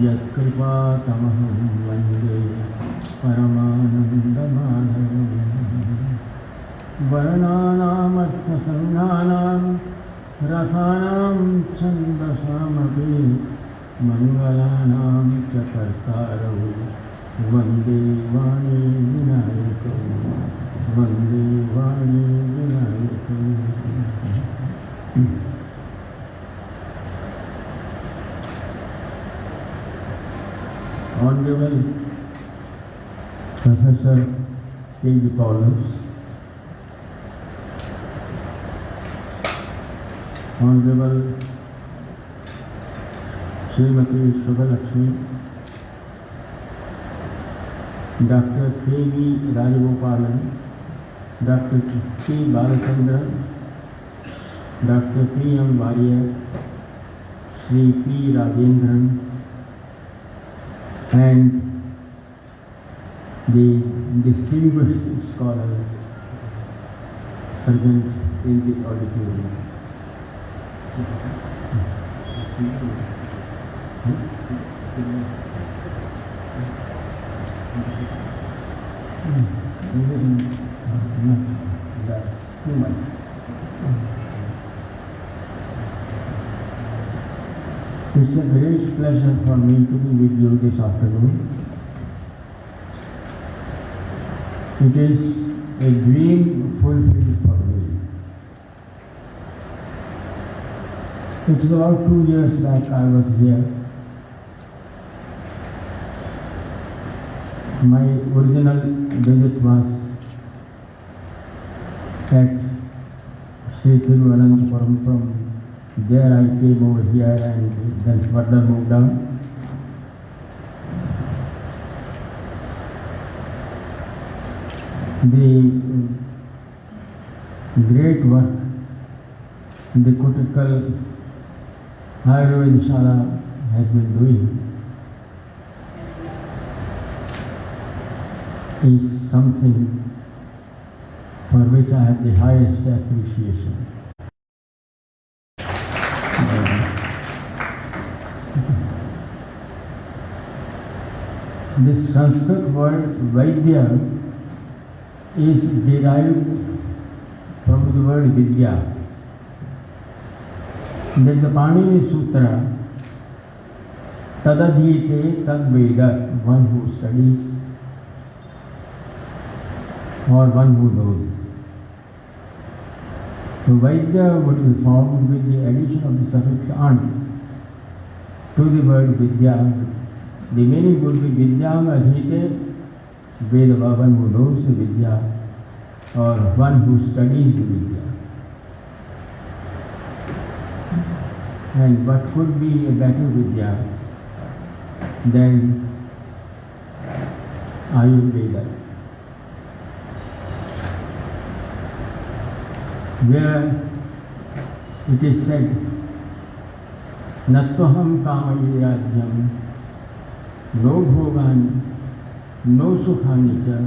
यत्कृपातमहं वन्दे परमानन्दमाधवं वर्णानामर्थसन्धानां रसानां छन्दसामपि मङ्गलानां च कर्तारौ वन्दे वाणी विनायकौ वन्दे वाणी विनायकौ। Honorable Professor K.G. Paulus, Honorable Srimati Subhalakshmi, Dr. K.V. Rajagopalan, Dr. P. Balachandran, Dr. P.M. Warrier, Sri P. Rajendran, and the distinguished scholars present in the auditorium. It's a great pleasure for me to be with you this afternoon. It is a dream fulfilled for me. It's about 2 years back I was here. My original visit was at Sri Thiruvananthapuram. From there I came over here and then further moved on. The great work the Kottakkal Ayurveda Shala has been doing is something for which I have the highest appreciation. This Sanskrit word Vaidya is derived from the word Vidya. There is a Panini Sutra, Tadadhite Tadveda, one who studies or one who knows. So Vaidya would be formed with the addition of the suffix an to the word Vidya. The meaning would be Vidyam Adhite, Veda, one who knows the Vidya or one who studies the Vidya. And what could be a better Vidya than Ayurveda, where it is said, Natvaham kamayi rajyam, no bhogani, no sukhani cha,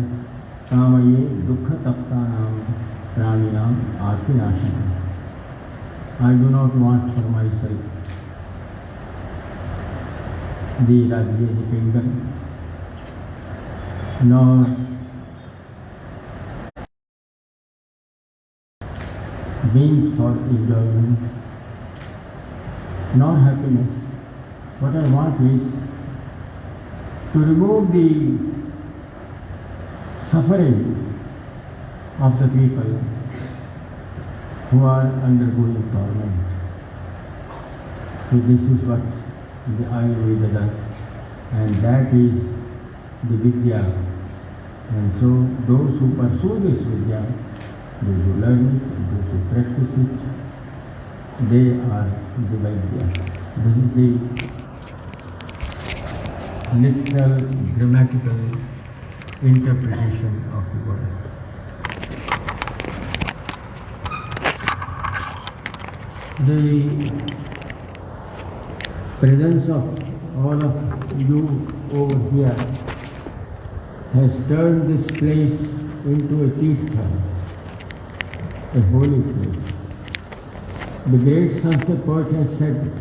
kamaye dukkha taptanam praninam artinashanam. I do not want for myself the Rajya, the kingdom, nor means for enjoyment, nor happiness. What I want is to remove the suffering of the people who are undergoing torment. So this is what the Ayurveda does, and that is the Vidya. And so those who pursue this Vidya, those who learn it, and those who practice it, they are the Vaidyas. This is the literal, grammatical interpretation of the word. The presence of all of you over here has turned this place into a tirtha, a holy place. The great Sanskrit poet has said,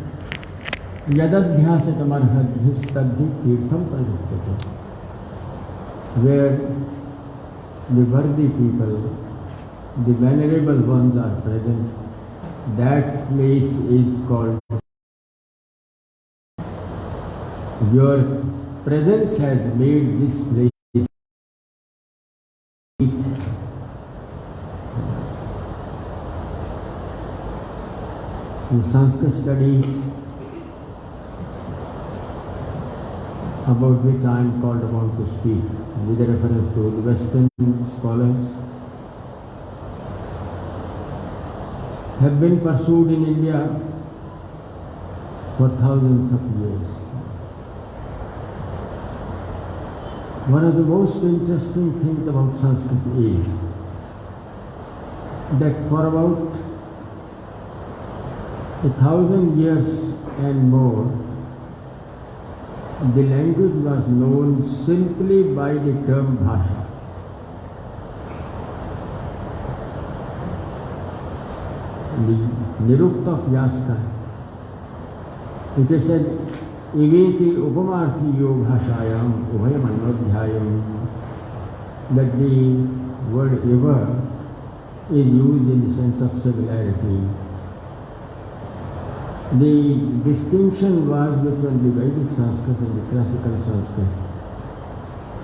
Yadadhyasat amarhadhis tadhi tirtham prasatyate. Where the worthy people, the venerable ones are present, that place is called. Your presence has made this place in Sanskrit studies, about which I am called upon to speak with reference to the Western scholars, have been pursued in India for thousands of years. One of the most interesting things about Sanskrit is that for about 1,000 years and more, the language was known simply by the term Bhasha. The Nirukta of Yaska, it is said, Iveti Upamarthi Bhashayam Ubhayam Anvadhyayam, that the word ever is used in the sense of similarity. The distinction was between the Vedic Sanskrit and the classical Sanskrit.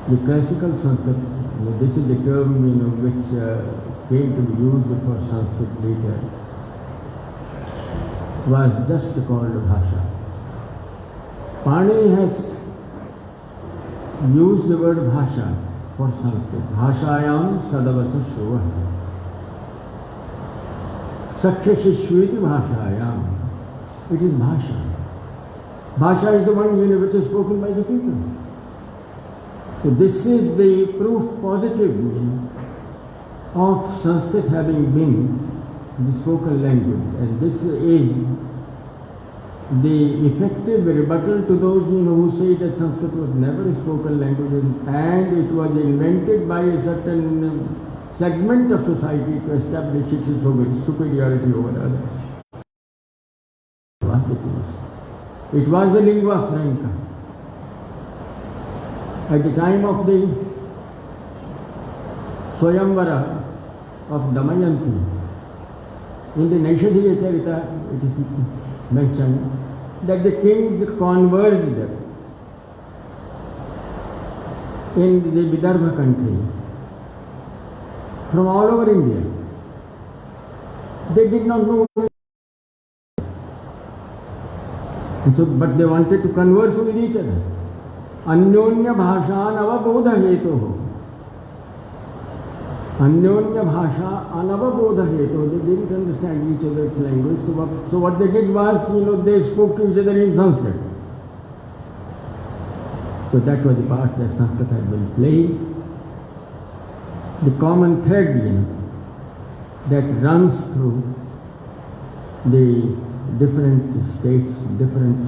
The classical Sanskrit This is the term which came to be used for Sanskrit later, was just called Bhasha. Panini has used the word Bhasha for Sanskrit. Bhashayam sadavasa shrovah. Sakhya shishviti bhashayam. It is Bhasha. Bhasha is the one which is spoken by the people. So this is the proof positively of Sanskrit having been the spoken language, and this is the effective rebuttal to those who say that Sanskrit was never a spoken language and it was invented by a certain segment of society to establish its superiority over others. It was the case. It was the lingua franca. At the time of the Swayamvara of Damayanti, in the Naishadhiya Charita, it is mentioned that the kings conversed in the Vidarbha country from all over India. They did not know, and so, but they wanted to converse with each other. Anyonya bhashan avabodha hetu. Anyonya bhasha anavabodha hetu. They didn't understand each other's language. So what they did was, they spoke to each other in Sanskrit. So that was the part that Sanskrit had been playing. The common thread, that runs through the different states, different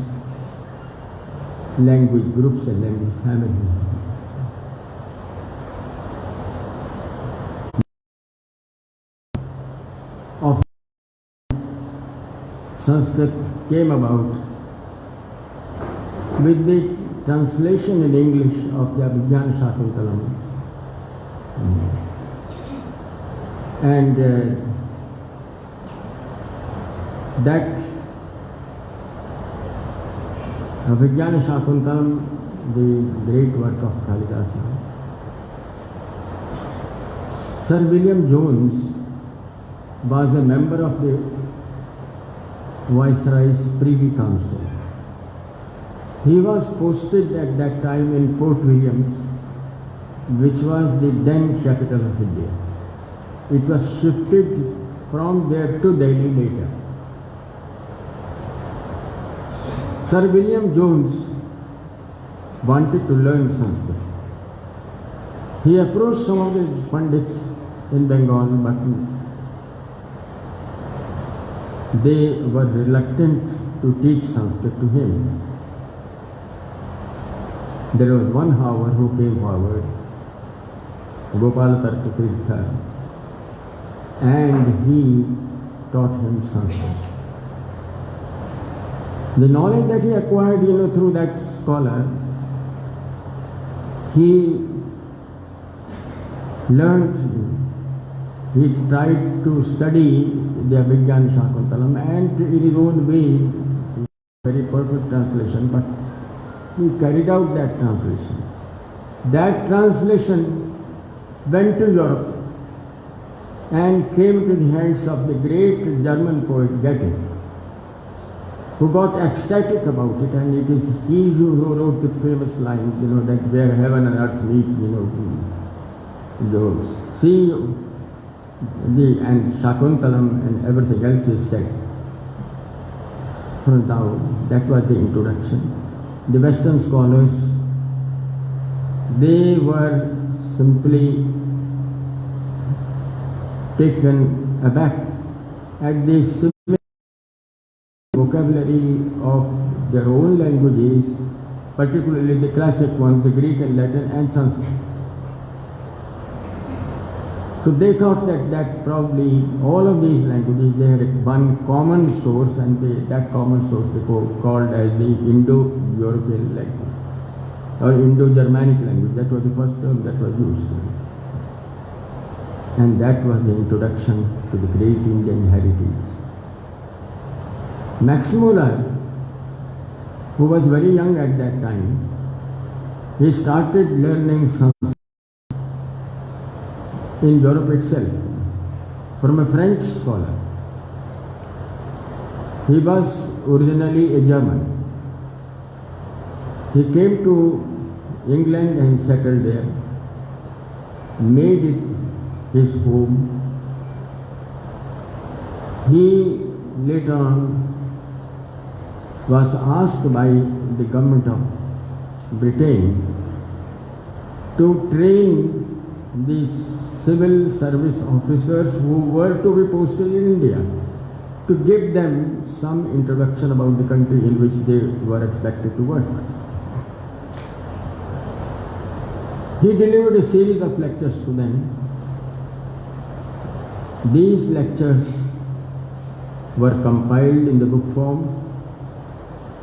language groups and language families. Of Sanskrit came about with the translation in English of the Abhijnana Shakuntalam. And that Abhijnana Shakuntalam, the great work of Kalidasa, Sir William Jones was a member of the Viceroy's Privy Council. He was posted at that time in Fort Williams, which was the then capital of India. It was shifted from there to Delhi later. Sir William Jones wanted to learn Sanskrit. He approached some of the Pandits in Bengal, but they were reluctant to teach Sanskrit to him. There was one, however, who came forward, Gopala Tarkatirtha, and he taught him Sanskrit. The knowledge that he acquired, through that scholar, he learned, he tried to study the Abhijnana Shakuntalam, and in his own way, very perfect translation, but he carried out that translation. That translation went to Europe and came to the hands of the great German poet Goethe, who got ecstatic about it, and it is he who wrote the famous lines, that where heaven and earth meet, those sea, and Shakuntalam and everything else is said. So now, that was the introduction. The Western scholars, they were simply taken aback at the simple vocabulary of their own languages, particularly the classic ones, the Greek and Latin and Sanskrit. So they thought that probably all of these languages, they had one common source, and that common source they called as the Indo-European language or Indo-Germanic language. That was the first term that was used. And that was the introduction to the great Indian heritage. Max Muller, who was very young at that time, he started learning Sanskrit. in Europe itself from a French scholar. He was originally a German. He came to England and settled there, made it his home. He later on was asked by the government of Britain to train these civil service officers who were to be posted in India, to give them some introduction about the country in which they were expected to work. He delivered a series of lectures to them. These lectures were compiled in the book form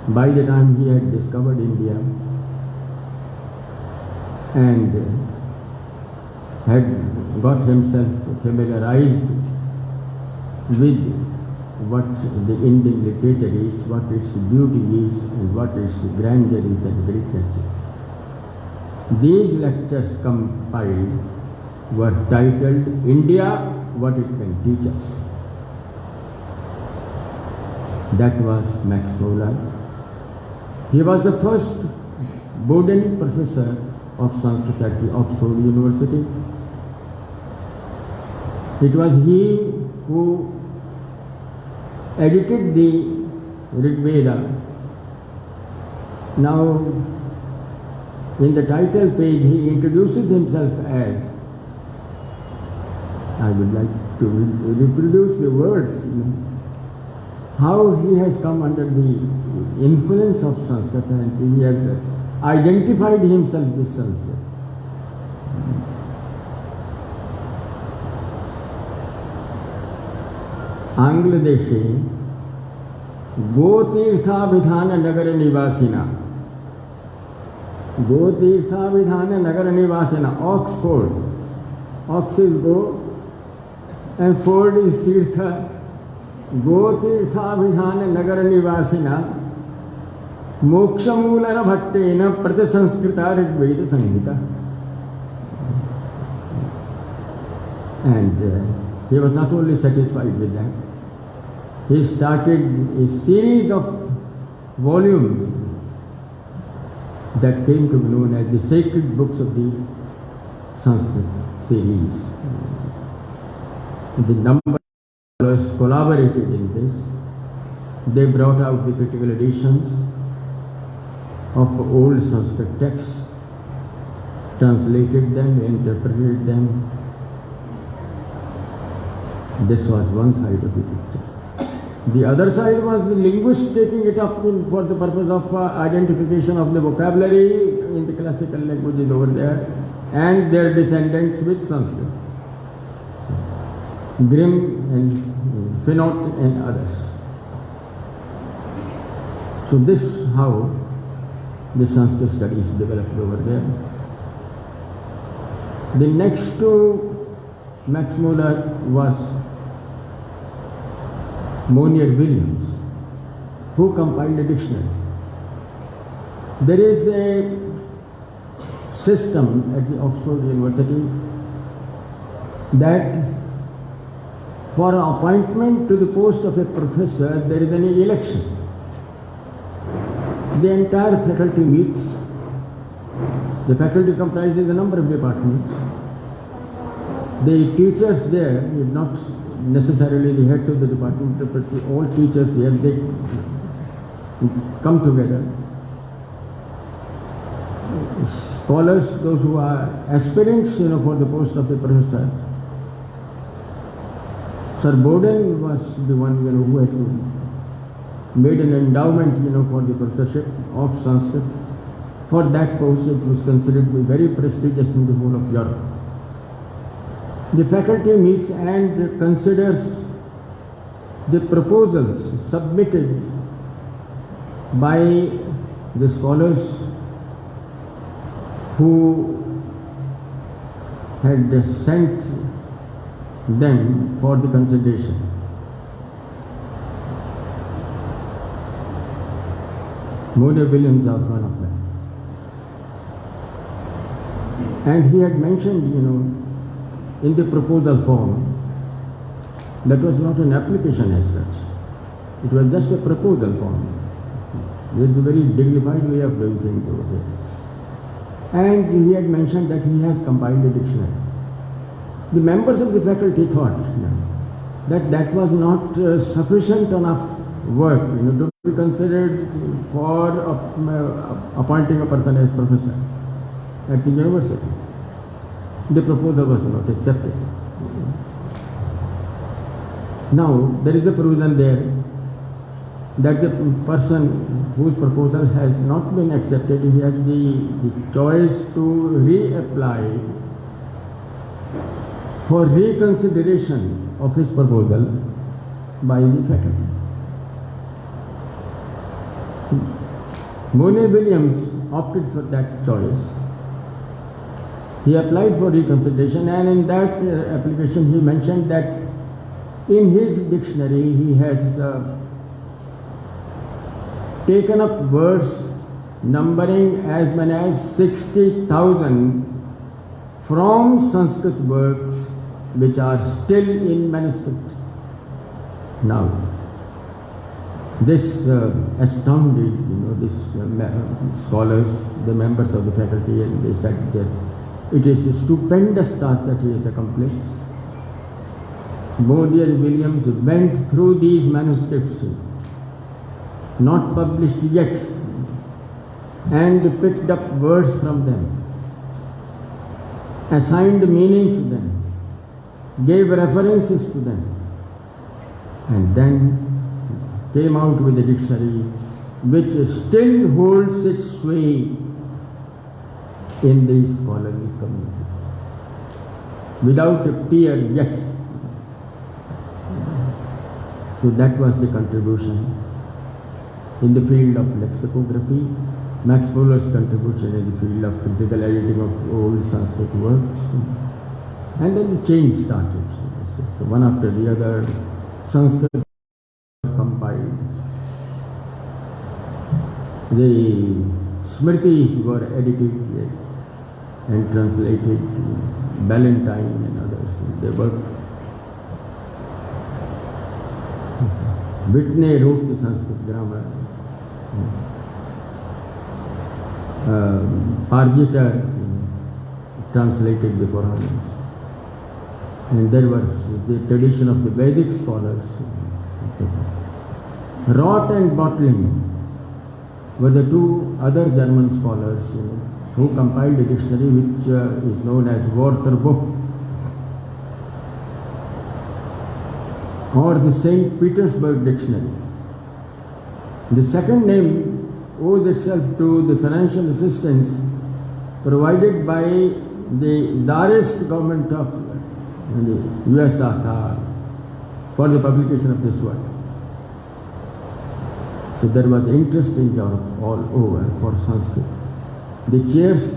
by the time he had discovered India and had got himself familiarized with what the Indian literature is, what its beauty is, and what its grandeur is and greatness is. These lectures compiled were titled India, What It Can Teach Us. That was Max Muller. He was the first Bowdoin professor of Sanskrit at the Oxford University. It was he who edited the Rig Veda. Now, in the title page, he introduces himself as, I would like to reproduce the words, how he has come under the influence of Sanskrit and he has identified himself with Sanskrit. आंग्लदेशे गोतीर्थाभिधान Nagar निवासिना, गोतीर्थाभिधान Nagar निवासिना, Oxford, Ox is go and Ford is Tirtha, गोतीर्थाभिधान Nagar निवासिना मोक्षमूलन भट्टेन प्रतिसंस्कृता Rigveda Samhita. And he was not only satisfied with that, he started a series of volumes that came to be known as the sacred books of the Sanskrit series. The number of scholars collaborated in this. They brought out the critical editions of old Sanskrit texts, translated them, interpreted them. This was one side of the picture. The other side was the linguists taking it up for the purpose of identification of the vocabulary in the classical languages over there and their descendants with Sanskrit. Grimm and Finot and others. So this is how the Sanskrit studies developed over there. The next to Max Muller was Monier Williams, who compiled a dictionary. There is a system at the Oxford University that for an appointment to the post of a professor, there is an election. The entire faculty meets. The faculty comprises a number of departments. The teachers there, not necessarily the heads of the department, but all teachers there, they come together. Scholars, those who are aspirants, for the post of a professor. Sir Bowdoin was the one, who had made an endowment, for the professorship of Sanskrit. For that post, it was considered to be very prestigious in the whole of Europe. The faculty meets and considers the proposals submitted by the scholars who had sent them for the consideration. Monier Williams was one of them. And he had mentioned, in the proposal form. That was not an application as such. It was just a proposal form. There is a very dignified way of doing things over there. And he had mentioned that he has compiled a dictionary. The members of the faculty thought that that was not sufficient enough work, to be considered for appointing a person as professor at the university. The proposal was not accepted. Now, there is a provision there that the person whose proposal has not been accepted, he has the choice to reapply for reconsideration of his proposal by the faculty. Mooney Williams opted for that choice. He applied for reconsideration, and in that application he mentioned that in his dictionary he has taken up words numbering as many as 60,000 from Sanskrit works which are still in manuscript. Now, this astounded, these scholars, the members of the faculty, and they said that it is a stupendous task that he has accomplished. Moody and Williams went through these manuscripts, not published yet, and picked up words from them, assigned meanings to them, gave references to them, and then came out with a dictionary which still holds its sway in the scholarly community without a peer yet. So that was the contribution in the field of lexicography, Max Fuller's contribution in the field of critical editing of old Sanskrit works, and then the change started. So one after the other, Sanskrit compiled. The Smritis were edited and translated. Ballantyne and others, they worked. Whitney wrote the Sanskrit grammar. Parjita translated the Puranas. And there was the tradition of the Vedic scholars. Roth and Bottling were the two other German scholars who compiled a dictionary which is known as Wörterbuch, or the St. Petersburg Dictionary. The second name owes itself to the financial assistance provided by the Tsarist government of the USSR for the publication of this work. So there was interest in Europe all over for Sanskrit. The chairs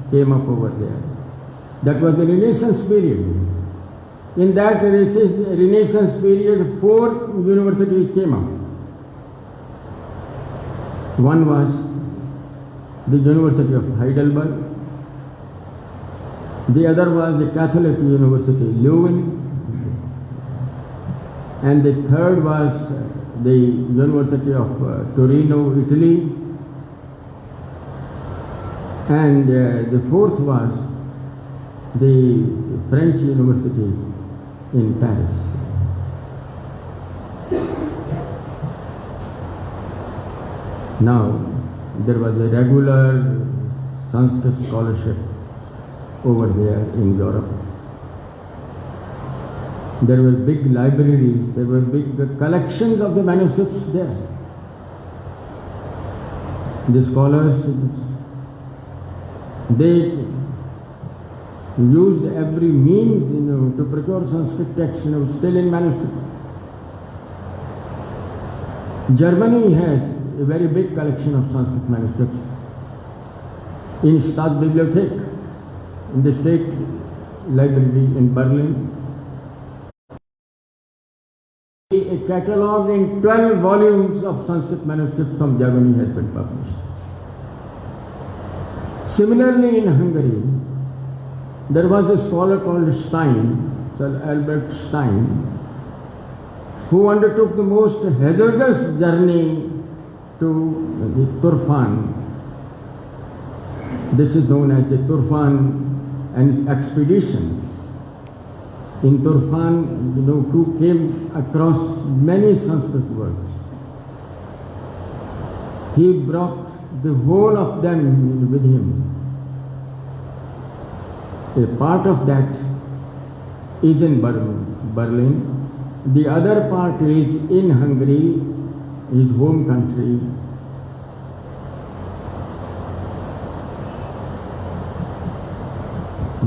came up over there. That was the Renaissance period. In that Renaissance period, 4 universities came up. One was the University of Heidelberg. The other was the Catholic University Leuven. And the third was the University of Torino, Italy. And the fourth was the French University in Paris. Now, there was a regular Sanskrit scholarship over there in Europe. There were big libraries, there were big collections of the manuscripts there. The scholars, they used every means, to procure Sanskrit texts, still in manuscript. Germany has a very big collection of Sanskrit manuscripts. In Staatsbibliothek, in the State Library in Berlin, a catalogue in 12 volumes of Sanskrit manuscripts from Germany has been published. Similarly, in Hungary, there was a scholar called Stein, Sir Albert Stein, who undertook the most hazardous journey to the Turfan. This is known as the Turfan expedition. In Turfan, who came across many Sanskrit words. He brought the whole of them with him. A part of that is in Berlin. The other part is in Hungary, his home country.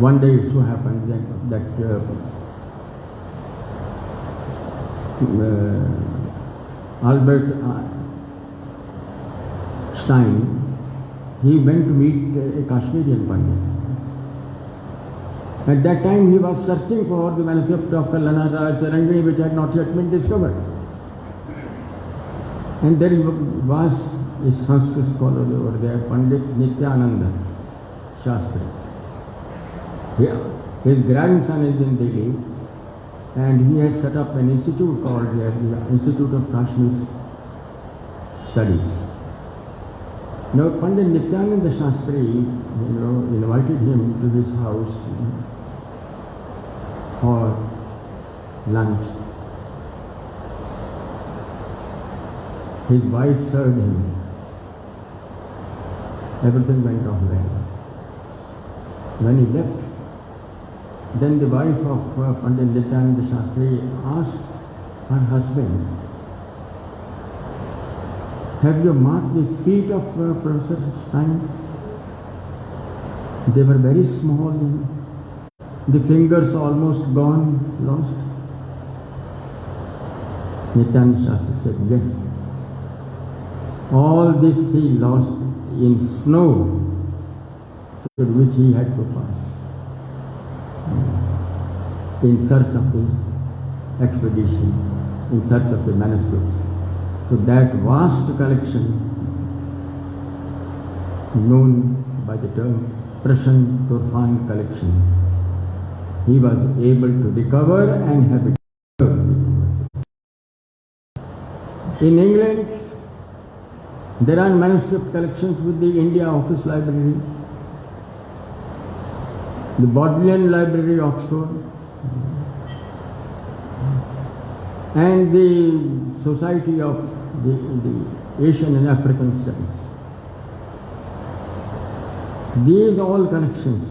One day it so happens that Albert Stein, he went to meet a Kashmirian Pandit. At that time he was searching for the manuscript of Kallanara Charangani, which had not yet been discovered. And there was a Sanskrit scholar over there, Pandit Nityananda Shastri. His grandson is in Delhi, and he has set up an institute called the Institute of Kashmir Studies. Now, Pandit Nityananda Shastri, invited him to his house for lunch. His wife served him. Everything went off well. When he left, then the wife of Pandit Nityananda Shastri asked her husband, "Have you marked the feet of Professor Stein? They were very small, the fingers almost gone, lost." Nityananda Shastri said, "Yes. All this he lost in snow through which he had to pass in search of his expedition, in search of the manuscript." So that vast collection, known by the term Prashan Turfan collection, he was able to recover and have it. In England, there are manuscript collections with the India Office Library, the Bodleian Library, Oxford, and the Society of the Asian and African Studies. These all collections,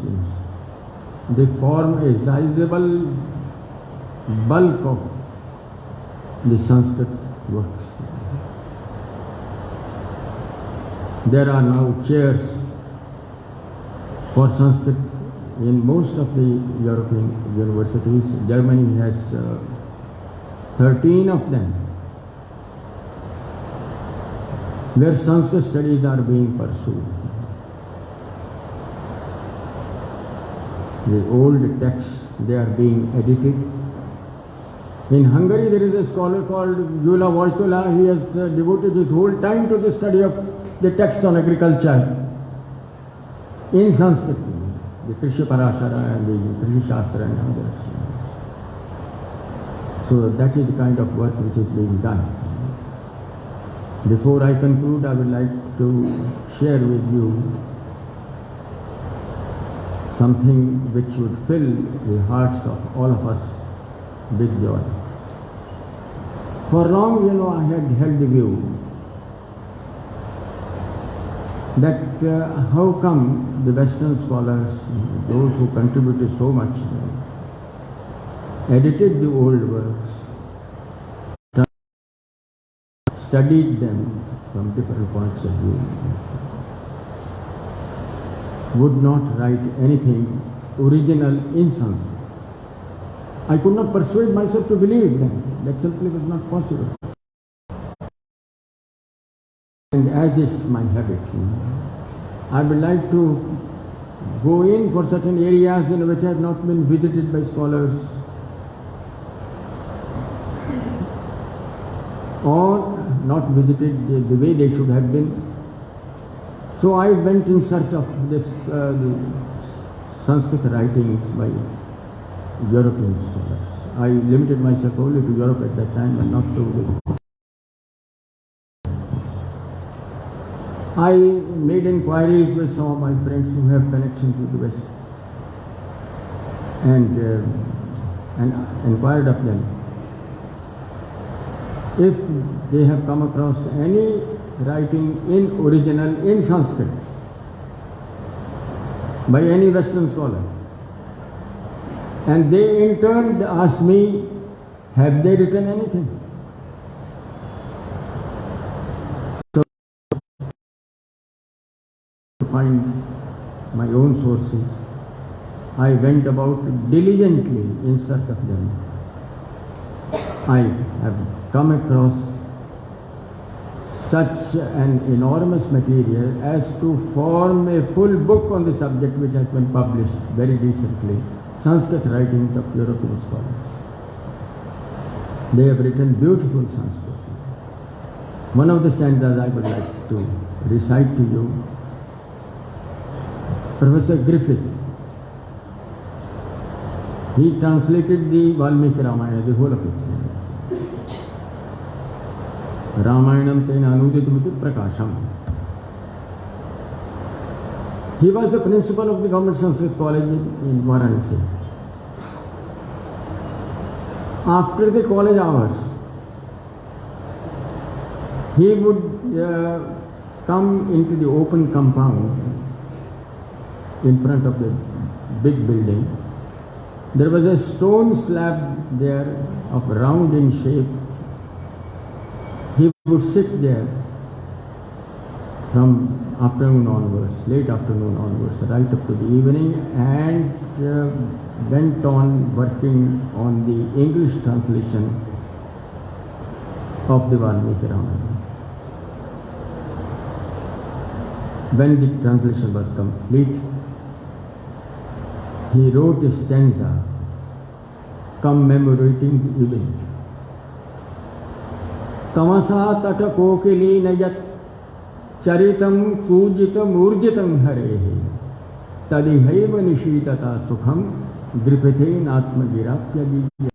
they form a sizable bulk of the Sanskrit works. There are now chairs for Sanskrit in most of the European universities. Germany has 13 of them, where Sanskrit studies are being pursued. The old texts, they are being edited. In Hungary, there is a scholar called Gyula Vajtola. He has devoted his whole time to the study of the texts on agriculture in Sanskrit, the Krishi Parashara and the Krishi Shastra and others. So that is the kind of work which is being done. Before I conclude, I would like to share with you something which would fill the hearts of all of us with joy. For long, I had held the view that how come the Western scholars, those who contributed so much, edited the old works, studied them from different points of view, would not write anything original in Sanskrit. I could not persuade myself to believe that. That simply was not possible. And as is my habit, I would like to go in for certain areas in which I have not been visited by scholars, or not visited the way they should have been. So I went in search of this Sanskrit writings by European scholars. I limited myself only to Europe at that time and not to. I made inquiries with some of my friends who have connections with the West and inquired of them if they have come across any writing in original in Sanskrit by any Western scholar. And they in turn asked me, have they written anything? So, to find my own sources, I went about diligently in search of them. I have come across such an enormous material as to form a full book on the subject, which has been published very recently, Sanskrit writings of European scholars. They have written beautiful Sanskrit. One of the stanzas I would like to recite to you. Professor Griffith, he translated the Valmiki Ramayana, the whole of it. Ramayanam tena anuditamiti prakasham. He was the principal of the Government Sanskrit College in Varanasi. After the college hours, he would come into the open compound in front of the big building. There was a stone slab there of round in shape. He would sit there from afternoon onwards, late afternoon onwards, right up to the evening, and went on working on the English translation of the Valmiki Ramayana. When the translation was complete, he wrote a stanza commemorating the event. Tamasa tata kokilina yat charitam kujitam urjitam harehe tadihaiva nishitata sukham gripathe atmagirapya diya.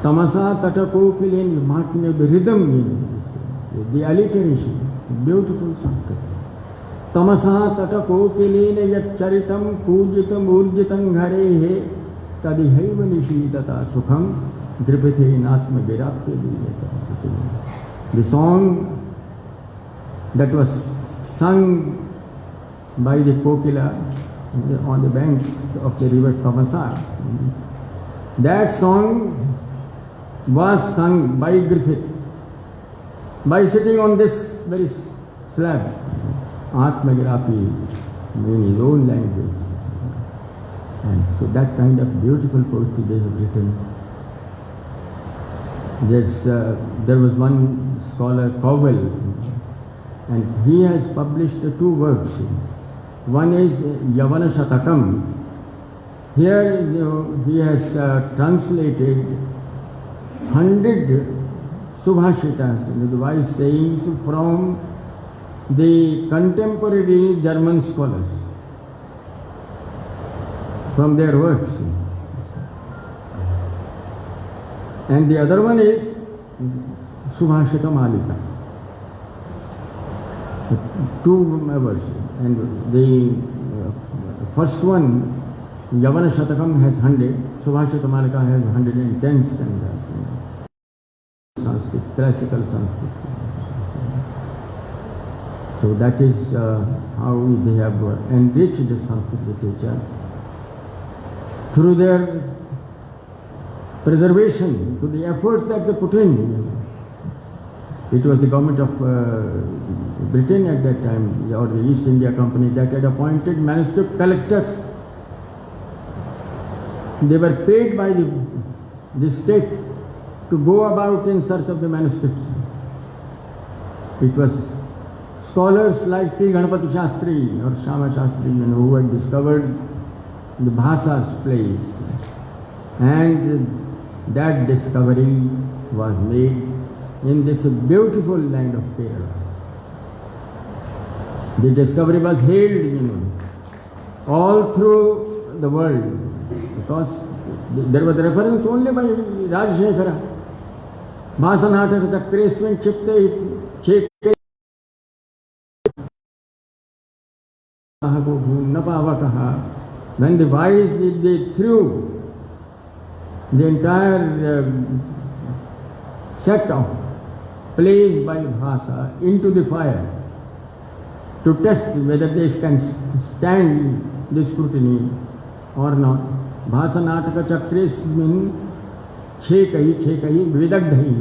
Tamasa tata kokilina, marking the rhythm, the alliteration, beautiful Sanskrit. Tamasa tata kokilina yat charitam kujitam urjitam harehe tadihaiva nishitata sukham gripathe atmagirapya diya. The song that was sung by the kokila on the banks of the river Tamasa, that song was sung by Griffith by sitting on this very slab, Atmagirapi, in his own language. And so that kind of beautiful poetry they have written. There was one scholar, Cowell, and he has published two works. One is Yavana Shatakam. Here he has translated 100 subhashitas, the wise sayings from the contemporary German scholars, from their works. And the other one is Subhashita Malika. Two verses. And the first one, Yavana Shatakam, has 100, Subhashita Malika has 110 stanzas. Sanskrit, classical Sanskrit. So that is how they have enriched the Sanskrit literature through their preservation, to the efforts that they put in. It was the government of Britain at that time, or the East India Company, that had appointed manuscript collectors. They were paid by the state to go about in search of the manuscripts. It was scholars like T. Ganapati Shastri or Shama Shastri, who had discovered the Bhasa's place. And that discovery was made in this beautiful land of Kerala. The discovery was hailed, all through the world, because there was reference only by Rajashekara. Bhasanataka Chakreswin Chipte Chekte Napavakaha. When the wise they threw the entire set of plays by Bhasa into the fire to test whether they can stand the scrutiny or not. Bhasanataka Chakresmin Chekahi Vidagdhahi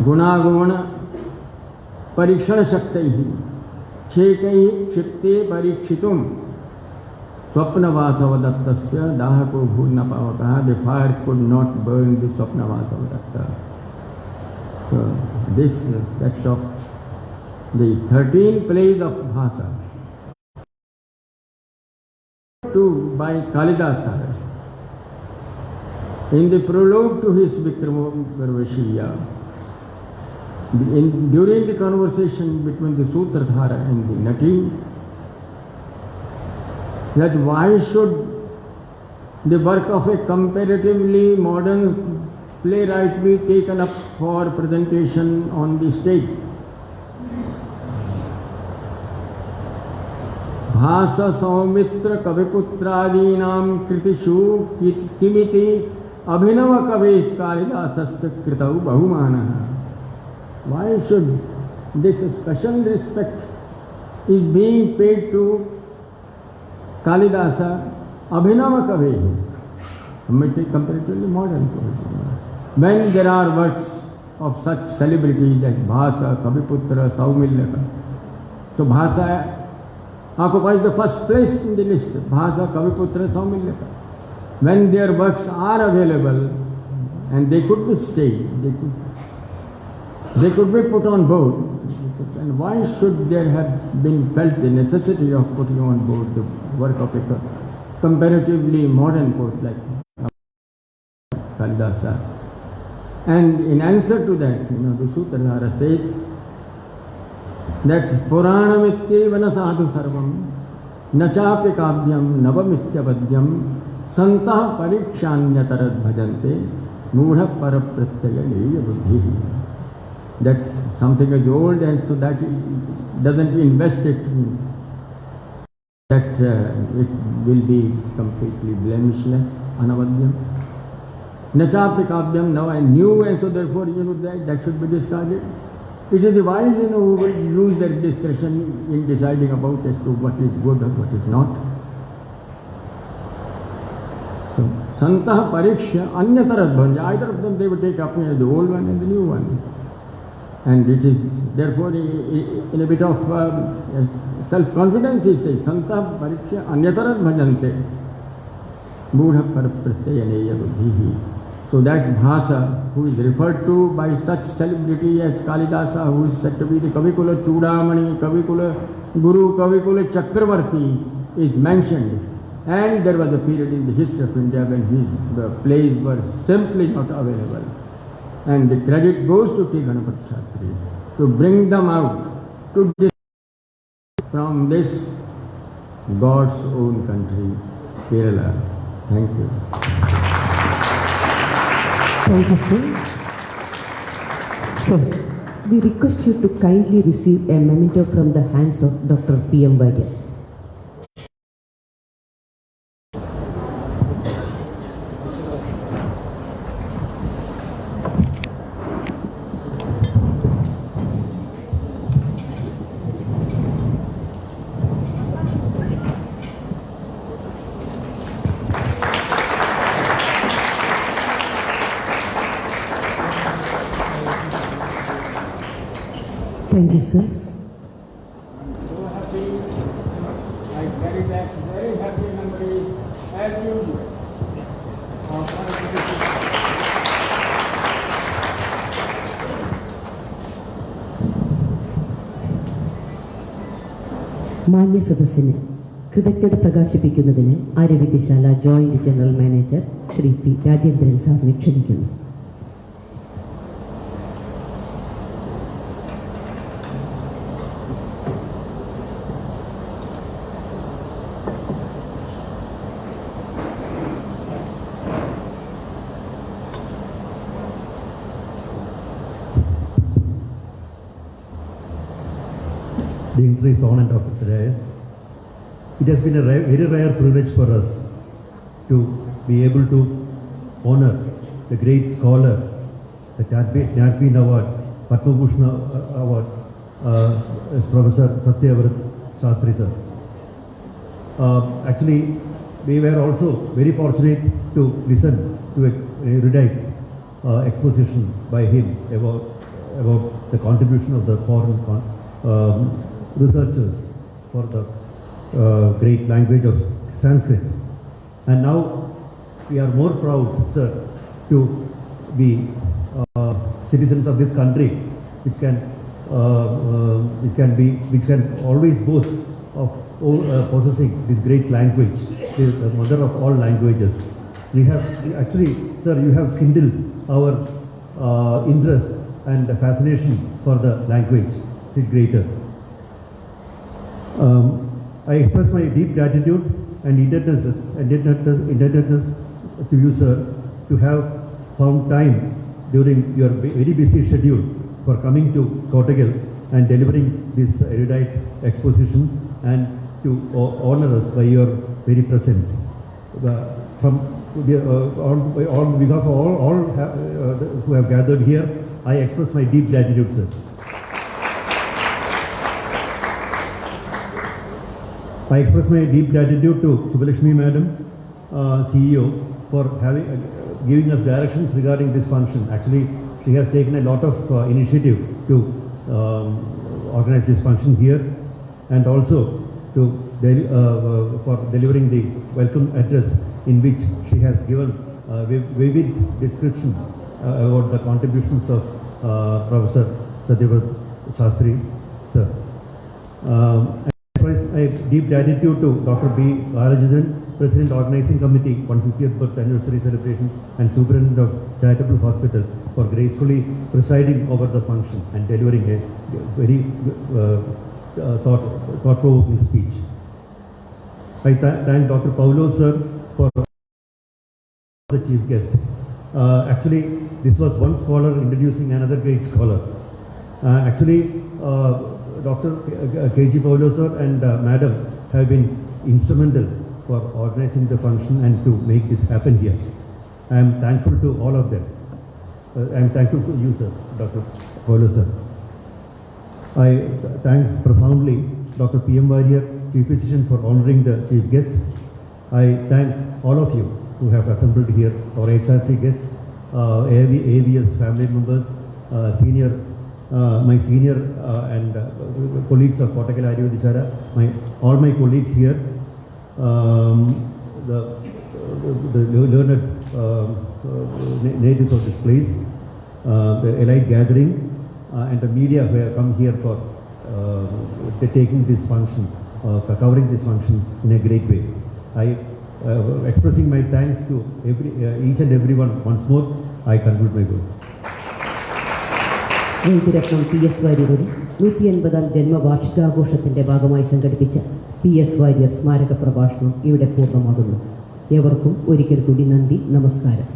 Gunaguna Parikshana Shaktahi Chekahi Chipte Parikshitum Swapnavasavadatta Dahako Bhunapavakaha. The fire could not burn the Swapnavasavadatta. So this set of the 13 plays of Bhasa by Kalidasa in the prologue to his Vikramavarvashiya, during the conversation between the Sutradhara and the Nati, that why should the work of a comparatively modern playwright be taken up for presentation on the stage. Bhasa Saumitra Kaviputrādīnām kritishu kimiti abhinava kaveh Kalidasasya kritau bahumānah. Why should this special respect is being paid to Kalidasa, Abhinava kaveh, comparatively modern poetry, when there are works of such celebrities as Bhasa, Kaviputra, Saumillaka? So Bhasa occupies the first place in the list. Bhasa, Kaviputra, Saumillaka. When their works are available and they could be staged, they could be put on board. And why should there have been felt the necessity of putting on board the work of a comparatively modern poet like Kalidasa? And in answer to that, the Sutradhara said that Puranamityevana sadhu sarvam nachapi kavyam navamityavadyam santah parikshanyatarat bhajante mudha parapratyaya neya buddhi. That something is old and so that it doesn't invest it, that it will be completely blemishless, anavadyam. Nachapi kavyam, now I knew and so therefore that should be discarded. It is the wise who will use their discretion in deciding about as to what is good and what is not. So, Santah Pariksha Anyatarat Bhanja, either of them they would take up the old one and the new one. And it is therefore in a bit of self-confidence he says, Santah Pariksha Anyatarat Bhajante Mudha Parapratyaya Buddhihi. So that Bhasa, who is referred to by such celebrity as Kalidasa, who is said to be the Kavikula Chudamani, Kavikula Guru, Kavikula Chakravarti, is mentioned. And there was a period in the history of India when his plays were simply not available. And the credit goes to T. Ganapati Shastri to bring them out to from this God's own country, Kerala. Thank you. Thank you, sir. Sir, we request you to kindly receive a memento from the hands of Dr. P.M. Vaidya. Thank you, sirs. I'm so happy. I carry back very happy memories as usual. മാന്യ സദസ്സിന് കൃതജ്ഞത പ്രകാശിപ്പിക്കുന്നതിന് Aryavaidyasala joint general manager Shri P Rajendran സാറിനെ ക്ഷണിക്കുന്നു. dignitaries on and off the dais. It has been a very rare privilege for us to be able to honor the great scholar, the Jnanpith Award, Padma Bhushan Award, Professor Satyavrat Shastri sir. Actually, we were also very fortunate to listen to a erudite exposition by him about the contribution of the foreign researchers for the great language of Sanskrit. And now we are more proud, sir, to be citizens of this country, which can always boast of possessing this great language, the mother of all languages. We have actually, sir, you have kindled our interest and fascination for the language still greater. I express my deep gratitude and indebtedness to you, sir, to have found time during your very busy schedule for coming to Kottagal and delivering this erudite exposition and to honor us by your very presence. On behalf of all who have gathered here, I express my deep gratitude, sir. I express my deep gratitude to Subbalakshmi Madam, CEO, for giving us directions regarding this function. Actually, she has taken a lot of initiative to organize this function here, and also to for delivering the welcome address, in which she has given a vivid description about the contributions of Professor Satyavrat Shastri, sir. I express my deep gratitude to Dr. B. Balachandran, President Organizing Committee 150th Birth Anniversary Celebrations and Superintendent of Charitable Hospital, for gracefully presiding over the function and delivering a very thought-provoking speech. I thank Dr. Paulo sir for the chief guest. Actually, this was one scholar introducing another great scholar. Dr. K.G. Paulo sir and Madam have been instrumental for organizing the function and to make this happen here. I am thankful to all of them. I am thankful to you, sir, Dr. Paulo sir. I thank profoundly Dr. P.M. Warrier, Chief Physician, for honoring the chief guest. I thank all of you who have assembled here, our HRC guests, AVS family members, my senior and colleagues of Kottagal Ayurvedishara, all my colleagues here, the learned natives of this place, the elite gathering, and the media who have come here for taking this function, covering this function in a great way. I expressing my thanks to each and everyone once more, I conclude my words. എഴുത്തുരത്നം PS വാര്യരുടെ 180-ാം ജന്മവാർഷികാഘോഷത്തിൻ്റെ ഭാഗമായി സംഘടിപ്പിച്ച PS Warrier സ്മാരക പ്രഭാഷണം ഇവിടെ പൂർണ്ണമാകുന്നു. ഏവർക്കും ഒരിക്കൽ കൂടി നന്ദി, നമസ്കാരം.